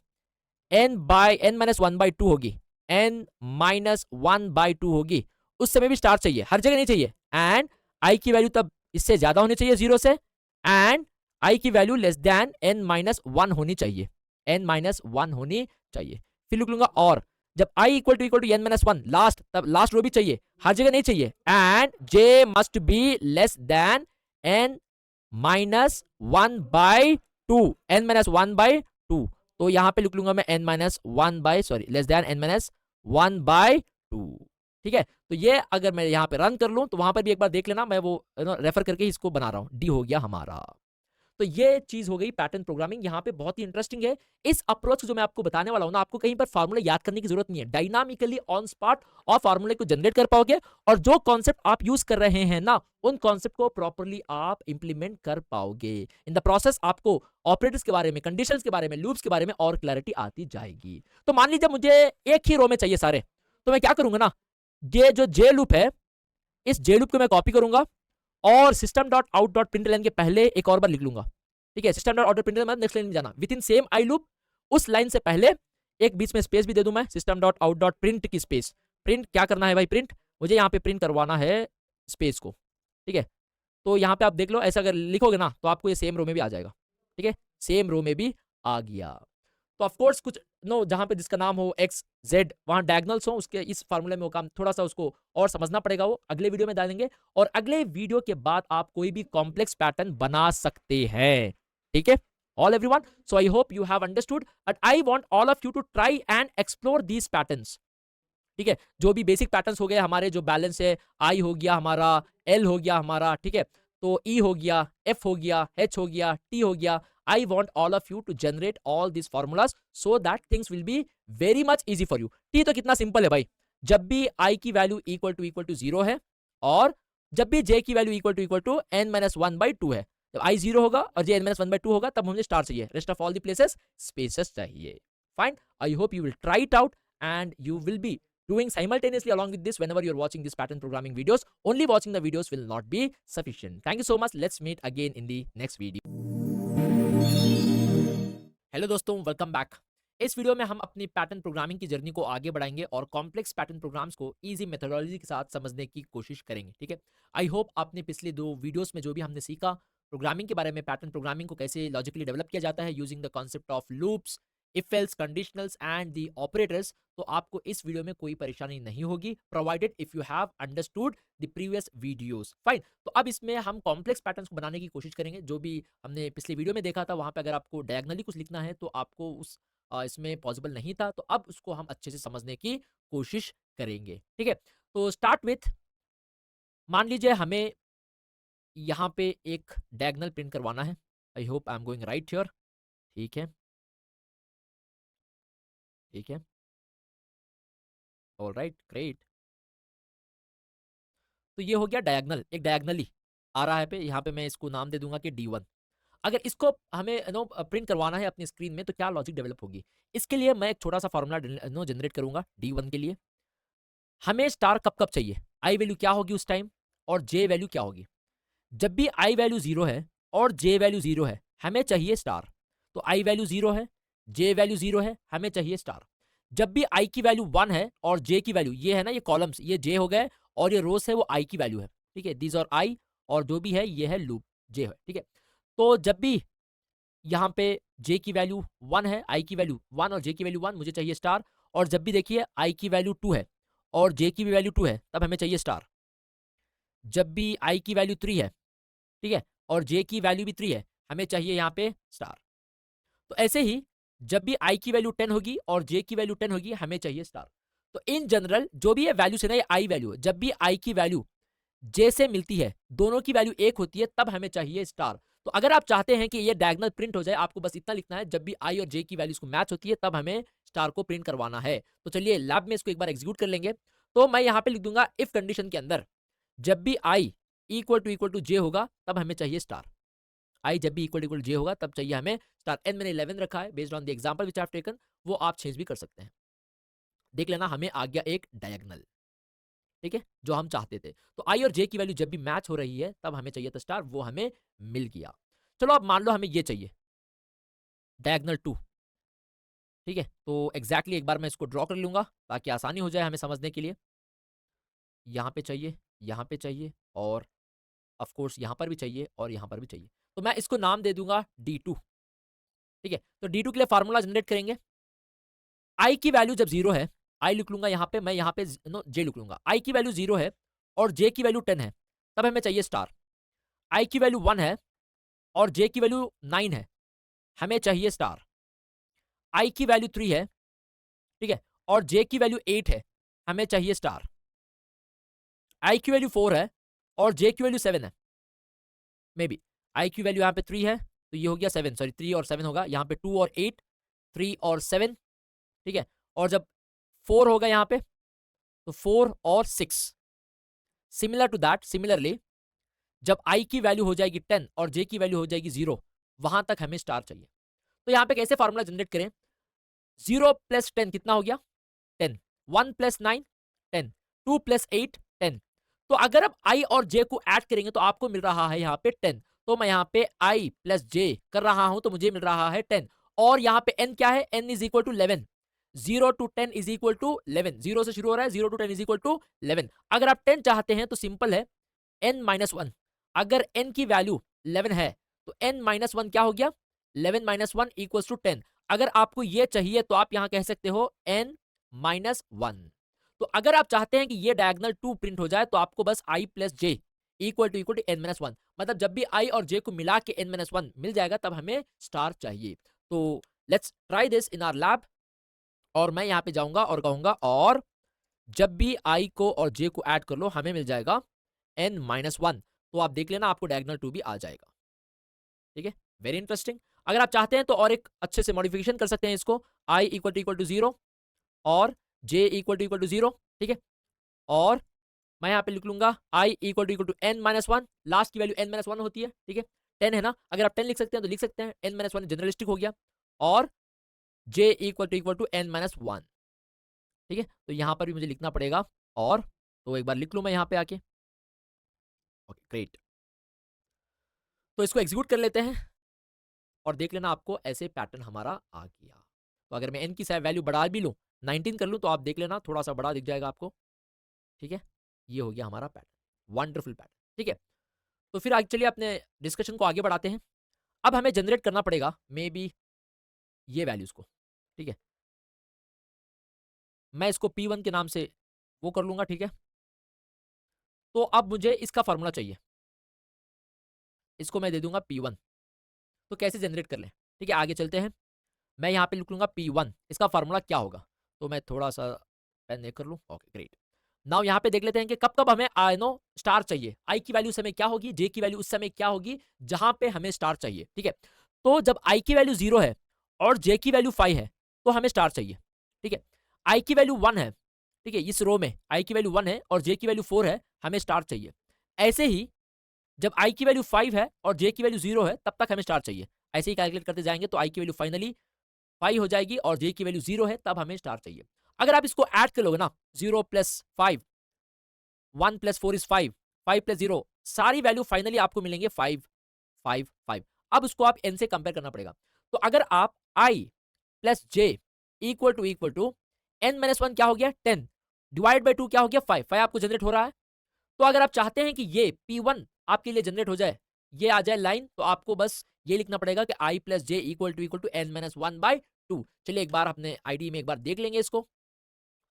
n-1/2 होगी, n-1/2 होगी, उस समय भी स्टार चाहिए, हर जगह नहीं चाहिए। एंड आई की वैल्यू तब इससे ज्यादा होनी चाहिए 0 से, एंड आई की वैल्यू लेस देन n-1 होनी चाहिए, n-1 होनी चाहिए। फिर लिख लूंगा और जब i equal to n-1 last, तब लास्ट रो भी चाहिए, हर जगह नहीं चाहिए, and j must be less than n-1/2, n-1/2। तो यहां पे लिख लूंगा मैं लेस देन n-1/2, ठीक है। तो ये अगर मैं यहाँ पे रन कर लूं तो वहां पर भी एक बार देख लेना, मैं वो रेफर करके इसको बना रहा हूं, डी हो गया हमारा। तो ये चीज हो गई पैटर्न प्रोग्रामिंग, यहाँ पे बहुत ही इंटरेस्टिंग है। इस अप्रोच जो मैं आपको बताने वाला हूं ना, आपको कहीं पर फार्मूला याद करने की जरूरत नहीं है, डायनामिकली ऑन स्पॉट और फार्मूले को जनरेट कर पाओगे, और जो कॉन्सेप्ट आप यूज कर रहे हैं ना, उन कॉन्सेप्ट को प्रॉपर्ली आप इंप्लीमेंट कर पाओगे। इन द प्रोसेस आपको ऑपरेटर्स के बारे में, कंडीशंस के बारे में, लूप्स के बारे में और क्लैरिटी आती जाएगी। तो मान लीजिए मुझे एक ही रो में चाहिए सारे, तो मैं क्या करूंगा ना, ये जो जे लूप है, इस जे लूप को मैं कॉपी करूंगा और system.out.println के पहले एक और बार लिख लूंगा, ठीक है। system.out.println मतलब नेक्स्ट लाइन में जाना, with in same I loop, उस लाइन से पहले एक बीच में स्पेस भी दे दूं मैं, system.out.print की स्पेस। प्रिंट क्या करना है भाई, प्रिंट मुझे यहाँ पे प्रिंट करवाना है स्पेस को, ठीक है। तो यहाँ पे आप देख लो, ऐसा अगर लिखोगे ना तो आपको ये सेम रो में भी आ जाएगा, ठीक है, सेम रो में भी आ गया। तो ऑफकोर्स कुछ नो जहां पे जिसका नाम हो x z वहां डायगोनल्स हो, उसके इस फार्मूले में वो काम थोड़ा सा उसको और समझना पड़ेगा, वो अगले वीडियो में डालेंगे, और अगले वीडियो के बाद आप कोई भी कॉम्प्लेक्स पैटर्न बना सकते हैं, ठीक है। All everyone, so I hope you have understood, but I want all of you to try and explore these patterns. ठीक है, जो भी बेसिक पैटर्न्स हो गए हमारे, जो बैलेंस है, आई हो गया हमारा, एल हो गया हमारा, ठीक है, तो ई हो गया, एफ हो गया, एच हो गया, टी हो गया. I want all of you to generate all this formulas so that things will be very much easy for you. T तो कितना सिंपल है भाई, जब भी आई की वैल्यू इक्वल टू जीरो है और जब भी जे की value equal to N minus one by two है. जब आई जीरो होगा और j n minus one by two होगा तब मुझे स्टार चाहिए, rest of all the places spaces चाहिए. Fine, I hope you will try it out and you will be doing simultaneously along with this whenever you're watching these pattern programming videos. Only watching the videos will not be sufficient. Thank you so much. Let's meet again in the next video. Hello दोस्तों, welcome back. इस video में हम अपनी pattern programming की journey को आगे बढ़ाएंगे और कॉम्प्लेक्स पैटर्न प्रोग्राम्स को इजी मेथोडोलॉजी के साथ समझने की कोशिश करेंगे. ठीक है, आई होप आपने पिछले 2 वीडियोस में जो भी हमने सीखा प्रोग्रामिंग के बारे में, पैटर्न प्रोग्रामिंग को कैसे लॉजिकली डेवलप किया जाता है using the concept of loops, if else, conditionals and the operators, तो आपको इस वीडियो में कोई परेशानी नहीं होगी, provided if you have understood the previous videos. Fine, तो अब इसमें हम कॉम्प्लेक्स पैटर्न्स को बनाने की कोशिश करेंगे. जो भी हमने पिछले वीडियो में देखा था वहां पे अगर आपको डायगोनली कुछ लिखना है तो आपको उस इसमें पॉसिबल नहीं था, तो अब उसको हम अच्छे से समझने की कोशिश करेंगे. ठीक है, तो स्टार्ट विथ, मान लीजिए हमें यहाँ पे एक डायगोनल प्रिंट करवाना है. I hope I am going right here. ठीक है, ठीक है, ऑलराइट, ग्रेट. तो ये हो गया डायगोनल, एक डायगोनली आ रहा है पे, यहाँ पे मैं इसको नाम दे दूंगा कि D1. अगर इसको हमें नो प्रिंट करवाना है अपनी स्क्रीन में तो क्या लॉजिक डेवलप होगी. इसके लिए मैं एक छोटा सा फॉर्मूला नो जनरेट करूंगा D1 के लिए. हमें स्टार कब कब चाहिए, आई वैल्यू क्या होगी उस टाइम और जे वैल्यू क्या होगी. जब भी आई वैल्यू जीरो है और जे वैल्यू जीरो है हमें चाहिए स्टार. तो आई वैल्यू जीरो है, जे वैल्यू जीरो है, हमें चाहिए स्टार. जब भी आई की वैल्यू वन है और जे की वैल्यू, ये है ना, ये कॉलम्स, ये जे हो गए और ये रोस है वो आई की वैल्यू है. ठीक है, दिस और आई, और जो भी है ये है लूप जे है. ठीक है, तो जब भी यहाँ पे जे की वैल्यू वन है, आई की वैल्यू वन और जे की वैल्यू वन, मुझे चाहिए स्टार. और जब भी देखिए आई की वैल्यू टू है और जे की भी वैल्यू टू है तब हमें चाहिए स्टार. जब भी आई की वैल्यू थ्री है, ठीक है, और जे की वैल्यू भी थ्री है, हमें चाहिए यहाँ पे स्टार. तो ऐसे ही जब भी आई की वैल्यू 10 होगी और जे की वैल्यू 10 होगी हमें चाहिए स्टार. तो इन जनरल जो भी ये वैल्यू से ना, ये आई वैल्यू, जब भी आई की वैल्यू जे से मिलती है, दोनों की वैल्यू एक होती है, तब हमें चाहिए स्टार. तो अगर आप चाहते हैं कि ये डायगोनल प्रिंट हो जाए, आपको बस इतना लिखना है, जब भी आई और जे की वैल्यूज को मैच होती है तब हमें स्टार को प्रिंट करवाना है. तो चलिए लैब में इसको एक बार एग्जीक्यूट कर लेंगे. तो मैं यहाँ पे लिख दूंगा इफ कंडीशन के अंदर जब भी आई इक्वल टू जे होगा तब हमें चाहिए स्टार. आई जब भी इक्वल जे होगा तब चाहिए हमें स्टार. एन मैंने 11 रखा है based on the example which I have taken, वो आप चेंज भी कर सकते हैं. देख लेना, हमें आ गया एक डायगोनल. ठीक है, जो हम चाहते थे. तो आई और जे की वैल्यू जब भी मैच हो रही है तब हमें चाहिए था स्टार, वो हमें मिल गया. चलो अब मान लो हमें ये चाहिए डायगोनल टू. ठीक है, तो एग्जैक्टली एक बार मैं इसको ड्रॉ कर लूंगा ताकि आसानी हो जाए हमें समझने के लिए. यहाँ पे चाहिए, यहाँ पे चाहिए, और ऑफ कोर्स यहाँ पर भी चाहिए और यहाँ पर भी चाहिए. तो मैं इसको नाम दे दूंगा D2. ठीक है, तो D2 के लिए फार्मूला जनरेट करेंगे. आई की वैल्यू जब जीरो है, आई लिख लूंगा यहाँ पे, मैं यहाँ पे नो जे लिख लूंगा. आई की वैल्यू जीरो है और जे की वैल्यू 10 है तब हमें चाहिए स्टार. आई की वैल्यू 1 है और जे की वैल्यू 9 है, हमें चाहिए स्टार. आई की वैल्यू 3 है, ठीक है, और जे की वैल्यू 8 है, हमें चाहिए स्टार. आई की वैल्यू 4 है और जे की वैल्यू 7 है. मे बी आई की वैल्यू यहाँ पे 3 है तो ये हो गया 7, सॉरी 3 और 7 होगा, यहाँ पे 2 और 8, 3 और 7. ठीक है, और जब 4 होगा यहाँ पे तो 4 और 6. सिमिलर टू दैट, सिमिलरली जब आई की वैल्यू हो जाएगी 10 और जे की वैल्यू हो जाएगी 0, वहां तक हमें स्टार चाहिए. तो यहाँ पे कैसे फॉर्मूला जनरेट करें. 0 प्लस 10 कितना हो गया 10, 1 प्लस 9 10, 2 प्लस 8 10. तो अगर आप आई और जे को ऐड करेंगे तो आपको मिल रहा है यहाँ पे 10. तो मैं यहाँ पे आई प्लस जे कर रहा हूं तो मुझे मिल रहा है 10. और यहाँ पे n क्या है, n is equal to 11. 0 to 10 is equal to 11, 0 से शुरू हो रहा है, 0 टू 10 इज इक्वल टू 11. अगर आप 10 चाहते हैं तो सिंपल है, n माइनस 1. अगर n की वैल्यू 11 है तो n माइनस 1 क्या हो गया, 11 माइनस 1 इक्वल टू 10. अगर आपको ये चाहिए तो आप यहां कह सकते हो n माइनस 1. तो अगर आप चाहते हैं कि ये डायगोनल 2 प्रिंट हो जाए तो आपको बस i plus J equal to n minus 1, मतलब जब भी i और j को मिला के n-1 मिल जाएगा तब हमें स्टार चाहिए। तो let's try this in our lab. और मैं यहाँ पे जाऊंगा और कहूंगा और जब भी i को और j को ऐड कर लो हमें मिल जाएगा n-1। तो आप देख लेना आपको डायगोनल 2 भी आ जाएगा। ठीक है, वेरी इंटरेस्टिंग। अगर आप चाहते हैं तो और एक अच्छे से मॉडिफिकेशन कर सकते हैं इसको, i इक्वल टू 0 और j इक्वल टू 0। ठीक है, और मैं यहाँ पे लिख लूंगा i equal to n-1, last की वैल्यू n-1 होती है। ठीक है, 10 है ना, अगर आप 10 लिख सकते हैं तो लिख सकते हैं, n-1 जनरलिस्टिक हो गया, और j इक्वल टू n-1। ठीक है, तो यहाँ पर भी मुझे लिखना पड़ेगा और, तो एक बार लिख लूँ मैं यहाँ पे आके। ओके ग्रेट, तो इसको एग्जीक्यूट कर लेते हैं और देख लेना आपको ऐसे पैटर्न हमारा आ गया। तो अगर मैं n की वैल्यू बढ़ा भी लूँ, 19 कर लूँ, तो आप देख लेना थोड़ा सा बड़ा दिख जाएगा आपको। ठीक है, ये हो गया हमारा पैटर्न, वंडरफुल पैटर्न। ठीक है, तो फिर आगे चलिए अपने डिस्कशन को आगे बढ़ाते हैं। अब हमें जनरेट करना पड़ेगा मे बी ये वैल्यूज को। ठीक है, मैं इसको P1 के नाम से वो कर लूंगा। ठीक है, तो अब मुझे इसका फॉर्मूला चाहिए, इसको मैं दे दूंगा P1। तो कैसे जनरेट कर लें? ठीक है, आगे चलते हैं। मैं यहाँ पे लिख लूंगा P1, इसका फॉर्मूला क्या होगा? तो मैं थोड़ा सा पेन एक कर लूँ। ओके ग्रेट, नाउ यहाँ पे देख लेते हैं कि कब कब हमें आई नो स्टार चाहिए। आई की वैल्यू समय क्या होगी, जे की वैल्यू उस समय क्या होगी जहां पे हमें स्टार चाहिए। ठीक है, तो जब आई की वैल्यू 0 है और जे की वैल्यू 5 है तो हमें स्टार चाहिए। ठीक है, आई की वैल्यू 1 है, ठीक है, इस रो में आई की वैल्यू 1 है और जे की वैल्यू 4 है, हमें स्टार चाहिए। ऐसे ही जब आई की वैल्यू 5 है और जे की वैल्यू 0 है तब तक हमें स्टार चाहिए। ऐसे ही कैलकुलेट करते जाएंगे तो आई की वैल्यू फाइनली 5 हो जाएगी और जे की वैल्यू 0 है तब हमें स्टार चाहिए। अगर आप इसको ऐड कर लोगे ना, 0 प्लस 5, 1 प्लस 4 इज 5, 5 प्लस 0, सारी वैल्यू फाइनली आपको मिलेंगे 5, 5, 5। अब उसको आप n से कंपेयर करना पड़ेगा। तो अगर आप i plus j equal to n-1 क्या हो गया 10 डिवाइड बाई 2 क्या हो गया 5, 5 आपको जनरेट हो रहा है। तो अगर आप चाहते हैं कि ये P1 आपके लिए जनरेट हो जाए, ये आ जाए लाइन, तो आपको बस ये लिखना पड़ेगा कि i plus J equal to n-1 by 2। चलिए एक बार अपने आईडी में एक बार देख लेंगे इसको।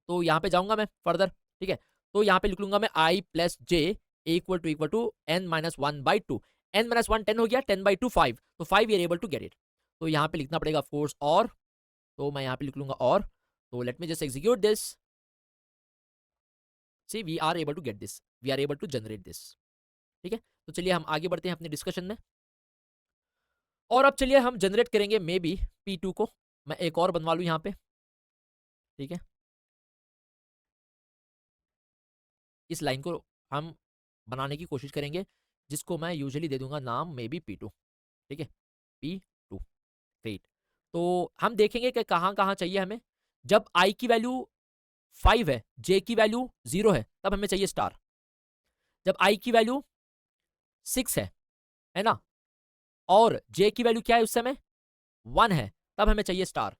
तो यहाँ पे जाऊंगा मैं फर्दर। ठीक है, तो यहाँ पे लिख लूंगा मैं i plus J equal to n-1 by 2। n-1 10 हो गया, 10 बाई 2 5, तो 5 we are able to get it. तो यहाँ पे लिखना पड़ेगा फोर्स और, तो मैं यहाँ पे लिख लूंगा और, तो let me just execute this. See we are able to get this, we are able to generate this. ठीक है, तो चलिए हम आगे बढ़ते हैं अपने डिस्कशन में। और अब चलिए हम जनरेट करेंगे मे बी P2 को। मैं एक और बनवा लूँ यहाँ पे। ठीक है, इस लाइन को हम बनाने की कोशिश करेंगे, जिसको मैं यूजुअली दे दूंगा नाम मे बी P2। ठीक है, P2 ग्रेट। तो हम देखेंगे कि कहाँ कहाँ चाहिए हमें। जब i की वैल्यू 5 है, j की वैल्यू 0 है, तब हमें चाहिए स्टार। जब i की वैल्यू 6 है ना, और j की वैल्यू क्या है उस समय 1 है, तब हमें चाहिए स्टार।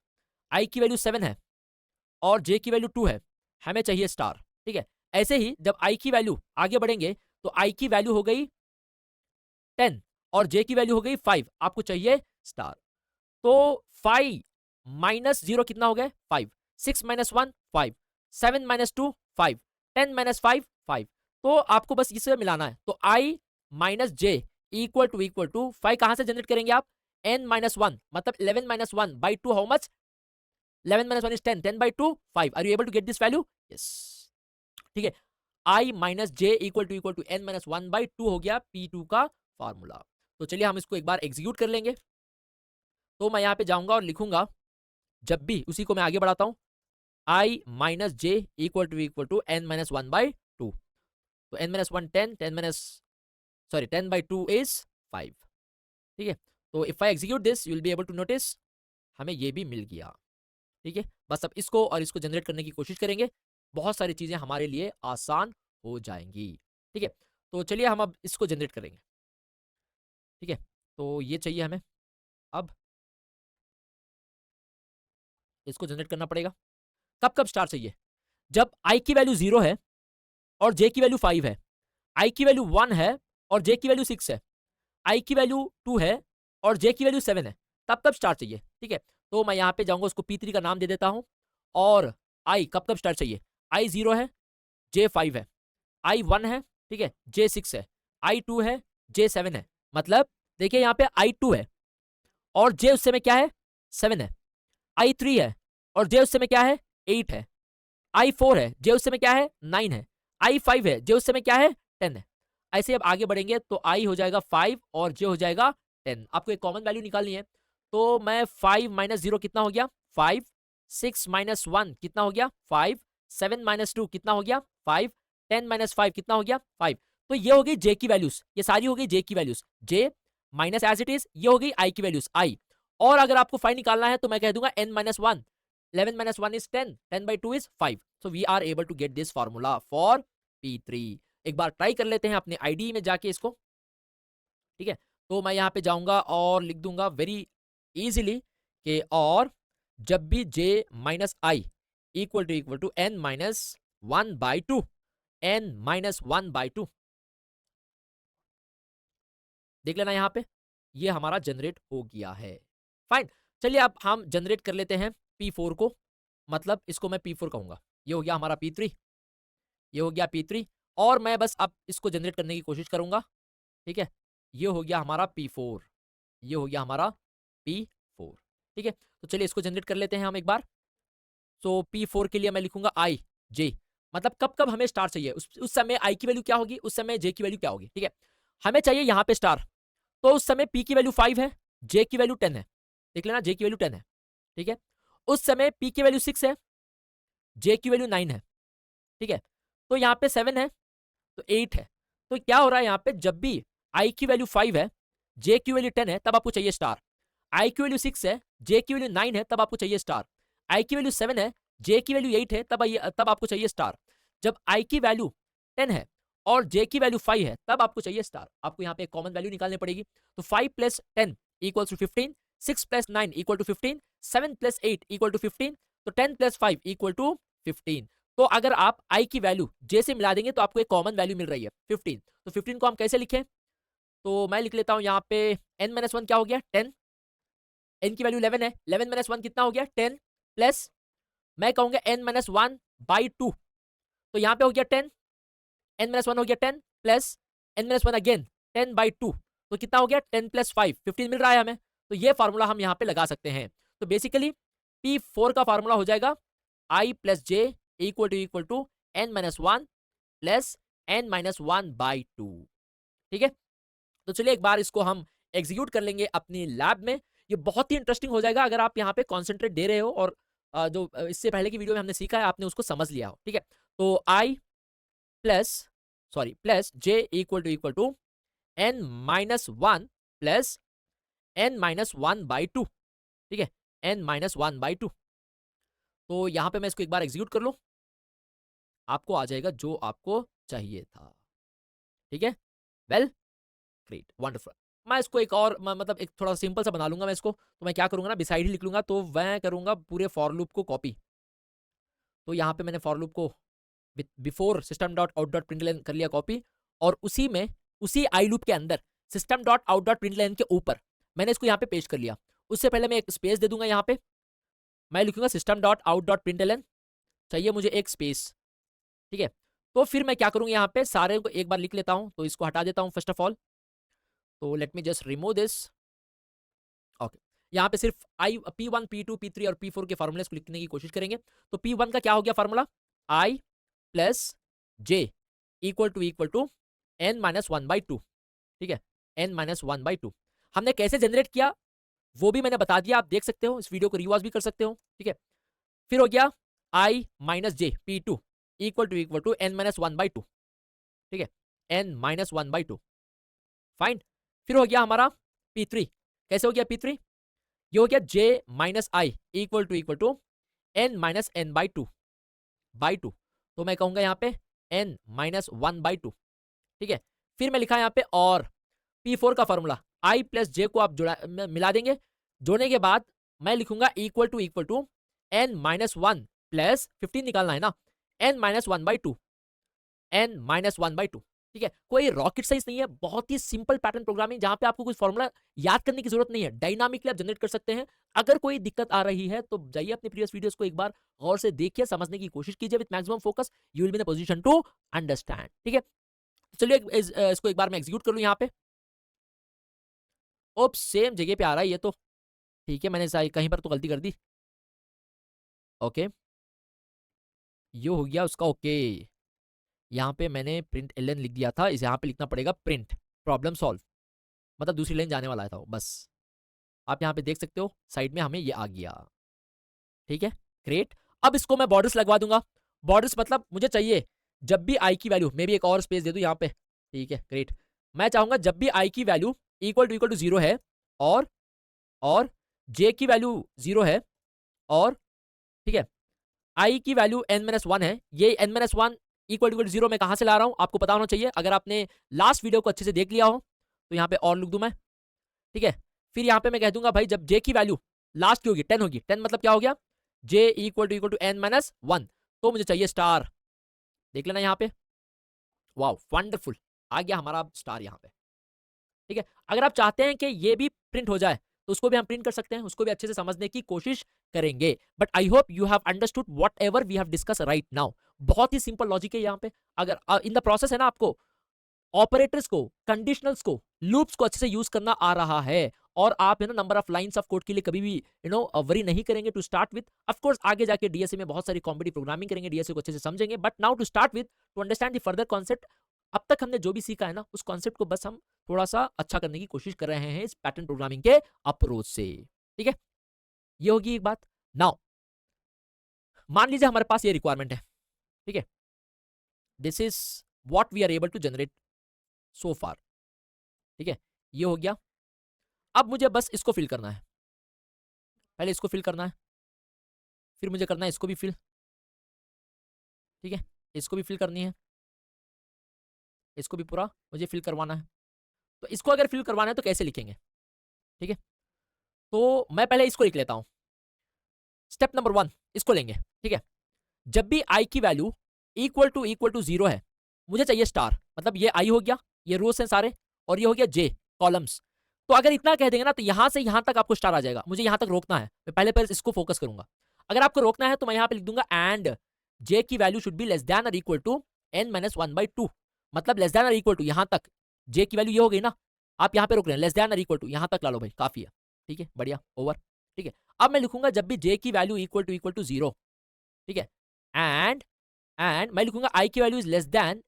i की वैल्यू 7 है और j की वैल्यू 2 है, हमें चाहिए स्टार। ठीक है, ऐसे ही जब i की वैल्यू आगे बढ़ेंगे तो i की वैल्यू हो गई 10 और j की वैल्यू हो गई 5, आपको चाहिए स्टार। तो 5 माइनस 0 कितना हो गया 5, 6 माइनस 1 5, 7 माइनस 2 5, 10 माइनस 5 5। तो आपको बस इसे मिलाना है। तो i minus J equal to 5 कहां से जनरेट करेंगे आप, n माइनस 1, मतलब 11 minus 1 by 2 how much, 11 minus 1 is 10, 10 by 2 5। Are you able to get this value? Yes. ठीक है, i minus J equal to n minus 1 by 2 हो गया P2 का फॉर्मूला। तो चलिए हम इसको एक बार एग्जीक्यूट कर लेंगे। तो मैं यहाँ पे जाऊंगा और लिखूंगा, जब भी उसी को मैं आगे बढ़ाता हूं, i minus J equal to n minus 1 by 2। तो n minus 1 10, 10 minus, sorry 10 by 2 is 5। ठीक है, तो if I execute this you will be able to notice हमें ये भी मिल गया। ठीक है, बस अब इसको और इसको जनरेट करने की कोशिश करेंगे, बहुत सारी चीजें हमारे लिए आसान हो जाएंगी। ठीक है, तो चलिए हम अब इसको जनरेट करेंगे। ठीक है, तो ये चाहिए हमें, अब इसको जनरेट करना पड़ेगा। कब कब स्टार चाहिए, जब i की वैल्यू 0 है और j की वैल्यू 5 है, i की वैल्यू 1 है और j की वैल्यू 6 है, i की वैल्यू 2 है और j की वैल्यू 7 है, तब तब स्टार चाहिए। ठीक है, तो मैं यहाँ पे जाऊंगा, उसको P3 का नाम दे देता हूँ। और i कब कब स्टार चाहिए, i 0 है, j 5 है, i 1 है, ठीक है, j 6 है, i 2 है, जे 7 है, मतलब देखिए यहाँ पे आई 2 है और जे उस समय क्या है 7 है, आई 3 है और जे उस समय क्या है 8 है, आई 4 है जे उस समय क्या है 9 है, आई 5 है जे उस समय क्या है 10 है। ऐसे अब आगे बढ़ेंगे तो आई हो जाएगा 5 और जे हो जाएगा 10। आपको एक कॉमन वैल्यू निकालनी है, तो मैं 5 माइनस 0 कितना हो गया 5, 6 माइनस 1 कितना हो गया 5, 7 माइनस 2 कितना हो गया 5, 10 माइनस 5 कितना हो गया 5। तो ये हो गई जे की वैल्यूज, ये सारी हो गई जे की values, J minus as it is, ये हो गई आई की वैल्यूज आई। और अगर आपको फाइव निकालना है तो मैं कह दूंगा n minus 1, 11 minus 1 is 10, 10 by 2 is 5, so we are able to get this formula for P3। एक बार ट्राई कर लेते हैं अपने आईडी में जाके इसको, ठीक है। तो मैं यहाँ पे जाऊंगा और लिख दूंगा वेरी इजीली कि और जब भी j minus I equal to n minus 1 by 2, n minus 1 by 2, देख लेना यहाँ पे ये हमारा जनरेट हो गया है। फाइन, चलिए अब हम जनरेट कर लेते हैं P4 को, मतलब इसको मैं P4 कहूंगा। ये हो गया हमारा P3, ये हो गया P3 और मैं बस अब इसको जनरेट करने की कोशिश करूंगा, ठीक है। ये हो गया हमारा P4, ये हो गया हमारा P4, ठीक है। तो चलिए इसको जनरेट कर लेते हैं हम एक बार। सो P4 के लिए मैं लिखूंगा आई जे, मतलब कब कब हमें स्टार चाहिए, उस समय आई की वैल्यू क्या होगी, उस समय जे की वैल्यू क्या होगी, ठीक है। हमें चाहिए यहाँ पे स्टार, तो उस समय P की वैल्यू 5 है, J की वैल्यू 10 है, देख लेना J की वैल्यू 10 है, ठीक है। उस समय P की वैल्यू 6 है, J की वैल्यू 9 है, ठीक है। तो यहाँ पे 7 है तो 8 है। तो क्या हो रहा है यहाँ पे, जब भी I की वैल्यू 5 है, J की वैल्यू 10 है, तब आपको चाहिए स्टार। I की वैल्यू 6 है, J की वैल्यू 9 है, तब आपको चाहिए स्टार। I की वैल्यू 7 है, J की वैल्यू 8 है, तब आपको चाहिए स्टार। जब I की वैल्यू 10 है और J की वैल्यू 5 है, तब आपको चाहिए स्टार। आपको यहाँ पे एक कॉमन वैल्यू निकालनी पड़ेगी। तो 5 plus 10 equal to 15, 6 plus 9 equal to 15, 7 plus 8 equal to 15, तो 10 प्लस 5 इक्वल टू 15। तो अगर आप I की वैल्यू J से मिला देंगे तो आपको एक कॉमन वैल्यू मिल रही है 15। तो 15 को हम कैसे लिखें, तो मैं लिख लेता हूं यहाँ पे n माइनस 1 क्या हो गया 10, n की वैल्यू 11 है, 11 माइनस 1 कितना हो गया 10, प्लस मैं कहूंगा n माइनस 1 बाई 2, तो यहाँ पे हो गया 10, n माइनस 1 हो गया 10 plus n minus 1 again 10 by 2, तो कितना हो गया 10 प्लस 5 15 मिल रहा है हमें। तो ये फार्मूला हम यहाँ पे लगा सकते हैं। तो बेसिकली P4 का फार्मूला हो जाएगा I plus J equal to n minus 1 plus n minus 1 by 2, ठीक है। तो चलिए एक बार इसको हम एग्जीक्यूट कर लेंगे अपनी लैब में। ये बहुत ही इंटरेस्टिंग हो जाएगा अगर आप यहाँ पे कॉन्सेंट्रेट दे रहे हो और जो इससे पहले की वीडियो में हमने सीखा है आपने उसको समझ लिया हो, ठीक है। तो i plus J equal to n minus 1 plus n minus 1 by 2, ठीक है, n माइनस 1 बाई 2। तो यहाँ पे मैं इसको एक बार एग्जीक्यूट कर लूँ, आपको आ जाएगा जो आपको चाहिए था, ठीक है। Well, great, wonderful. मैं इसको एक और मतलब एक थोड़ा सिंपल सा बना लूंगा मैं इसको। तो मैं क्या करूंगा ना, बिसाइड ही लिख लूंगा। तो मैं करूंगा पूरे फॉर लूप को कॉपी। तो यहाँ पे मैंने फॉर लूप को before system dot out dot println कर लिया कॉपी, और उसी में उसी आई लूप के अंदर सिस्टम डॉट आउट डॉट प्रिंटलाइन के ऊपर मैंने इसको यहाँ पे पेस्ट कर लिया। उससे पहले मैं एक स्पेस दे दूंगा, यहाँ पे मैं लिखूंगा सिस्टम डॉट आउट डॉट प्रिंटलाइन, चाहिए मुझे एक स्पेस, ठीक है। तो फिर मैं क्या करूंगा, यहाँ पे सारे को एक बार लिख लेता हूँ। तो इसको हटा देता हूँ फर्स्ट ऑफ ऑल। तो let me just remove this, okay. यहाँ पे सिर्फ आई P1 P2 P3 और P4 के फॉर्मूले को लिखने की कोशिश करेंगे। तो P1 का क्या हो गया formula, I plus J equal to n minus 1 by 2, ठीक है, n माइनस 1 बाई 2। हमने कैसे जनरेट किया वो भी मैंने बता दिया, आप देख सकते हो, इस वीडियो को रिवॉच भी कर सकते हो, ठीक है। फिर हो गया I minus J P2 equal to n minus 1 by 2, ठीक है, n माइनस 1 बाई 2, फाइन। फिर हो गया हमारा P3, कैसे हो गया P3, ये हो गया j minus I equal to n minus n by two. तो मैं कहूंगा यहाँ पे n माइनस 1 बाई 2, ठीक है। फिर मैं लिखा यहाँ पे और P4 का फॉर्मूला i प्लस जे को आप मिला देंगे। जोड़ने के बाद मैं लिखूंगा equal to n minus 1 plus 15 निकालना है ना, n minus 1 by 2, n minus 1 by 2, ठीक है। कोई रॉकेट साइंस नहीं है, बहुत ही सिंपल पैटर्न प्रोग्रामिंग जहां पे आपको कुछ फॉर्मूला याद करने की जरूरत नहीं है, डायनामिकली आप जनरेट कर सकते हैं। अगर कोई दिक्कत आ रही है तो जाइए अपने प्रीवियस वीडियोस को एक बार गौर से देखिए, समझने की कोशिश कीजिए with maximum focus, you will be in a position to understand, ठीक है। चलिए इसको एक बार मैं एग्जीक्यूट कर लूं यहाँ पे। ओप सेम जगह पे आ रहा है ये तो, ठीक है, मैंने कहीं पर तो गलती कर दी। ओके, ये हो गया उसका ओके। यहाँ पे मैंने प्रिंट एलन लिख दिया था, इस यहाँ पे लिखना पड़ेगा प्रिंट, प्रॉब्लम सॉल्व, मतलब दूसरी लाइन जाने वाला था वो, बस आप यहाँ पे देख सकते हो साइड में हमें ये आ गया। ठीक है, ग्रेट। अब इसको मैं बॉर्डर्स लगवा दूंगा। बॉर्डर्स मतलब मुझे चाहिए जब भी आई की वैल्यू, मे भी एक और स्पेस दे दूं यहाँ पे, ठीक है, ग्रेट। मैं चाहूंगा जब भी आई की वैल्यू इक्वल टू जीरो है, और और जे की वैल्यू जीरो है, और ठीक है आई की वैल्यू n माइनस वन है, ये n minus one equal to zero मैं कहां से ला रहा हूं आपको पता होना चाहिए। अगर आपने लास्ट वीडियो को अच्छे से देख लिया हो तो यहाँ पे और लिख दूं मैं, ठीक है। फिर यहाँ पे मैं कह दूंगा भाई जब j की वैल्यू लास्ट की होगी 10 होगी, 10 मतलब क्या हो गया, j equal to n minus one, तो मुझे चाहिए स्टार। देख लेना यहाँ पे, वाओ वंडरफुल, आ गया हमारा स्टार यहाँ पे। ठीक है, अगर आप चाहते हैं कि ये भी प्रिंट हो जाए तो उसको भी हम प्रिंट कर सकते हैं, उसको भी अच्छे से समझने की कोशिश करेंगे। But I hope you have understood whatever we have discuss right now. बहुत ही सिंपल लॉजिक है यहाँ पे। अगर इन द प्रोसेस है ना, आपको ऑपरेटर्स को, कंडीशनल्स को, लूप्स को अच्छे से यूज करना आ रहा है, और आप number of lines of code के लिए कभी भी वरी नहीं करेंगे to start with. Of course आगे जाके डीएसए में बहुत सारी कॉम्पिटिटिव प्रोग्रामिंग करेंगे, डीएसए को अच्छे से समझेंगे, but now to start with, to understand the further concept, अब तक हमने जो भी सीखा है ना उस कॉन्सेप्ट को बस हम थोड़ा सा अच्छा करने की कोशिश कर रहे हैं इस पैटर्न प्रोग्रामिंग के अप्रोच से। ठीक है, ये होगी एक बात। नाउ मान लीजिए हमारे पास ये रिक्वायरमेंट है, ठीक है, this is what we are able to generate so far. ठीक है, ये हो गया। अब मुझे बस इसको फिल करना है, पहले इसको फिल करना है, फिर मुझे करना है इसको भी फिल, ठीक है, इसको भी फिल करनी है, इसको भी पूरा मुझे फिल करवाना है। तो इसको अगर फिल करवाना है तो कैसे लिखेंगे, ठीक है, तो मैं पहले इसको लिख लेता हूं। स्टेप नंबर वन इसको लेंगे, ठीक है, जब भी आई की वैल्यू इक्वल टू जीरो है, मुझे चाहिए स्टार, मतलब ये आई हो गया, ये रोज हैं सारे, और ये हो गया जे कॉलम्स। तो अगर इतना कह देंगे ना तो यहां से यहां तक आपको स्टार आ जाएगा। मुझे यहां तक रोकना है, मैं पहले पहले इसको फोकस करूंगा। अगर आपको रोकना है तो मैं यहां पे लिख दूंगा एंड जे की value should be less than और equal to N minus one by two, मतलब लेस देन और इक्वल टू यहां तक, जे की वैल्यू ये हो गई ना, आप यहां पे रोक रहे हैं, लेस देन और इक्वल टू यहां तक ला लो भाई, काफी है। ठीक है, बढ़िया, ओवर। ठीक है, अब मैं लिखूंगा जब भी जे की वैल्यू इक्वल टू जीरो, ठीक है, एंड मैं लिखूंगा आई की value is less than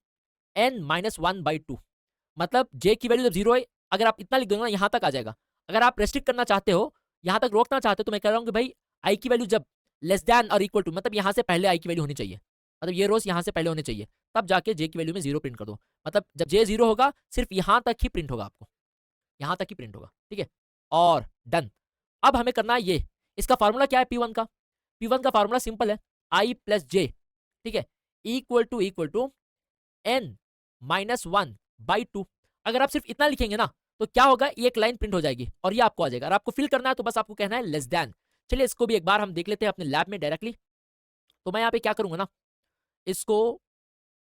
N minus one by two, मतलब जे की वैल्यू जब जीरो है, अगर आप इतना लिख दोगे ना यहां तक आ जाएगा। अगर आप रेस्ट्रिक्ट करना चाहते हो, यहां तक रोकना चाहते हो, तो मैं कह रहा हूं कि भाई आई की वैल्यू जब लेस देन और इक्वल टू, मतलब यहां से पहले आई की वैल्यू होनी चाहिए, मतलब ये रोज यहां से पहले होने चाहिए, तब जाके जे की वैल्यू में जीरो प्रिंट कर दो। मतलब जब जे जीरो होगा सिर्फ यहां तक ही प्रिंट होगा, आपको यहां तक ही प्रिंट होगा। ठीक है, और डन। अब हमें करना है ये, इसका फॉर्मूला क्या है P1 का, P1 का फॉर्मूला सिंपल है, आई प्लस जे, ठीक है, equal to N minus one by two. अगर आप सिर्फ इतना लिखेंगे ना तो क्या होगा, एक लाइन प्रिंट हो जाएगी और ये आपको आ जाएगा। और आपको फिल करना है तो बस आपको कहना है लेस देन। चलिए इसको भी एक बार हम देख लेते हैं अपने लैब में डायरेक्टली। तो मैं यहाँ पे क्या करूंगा ना, इसको,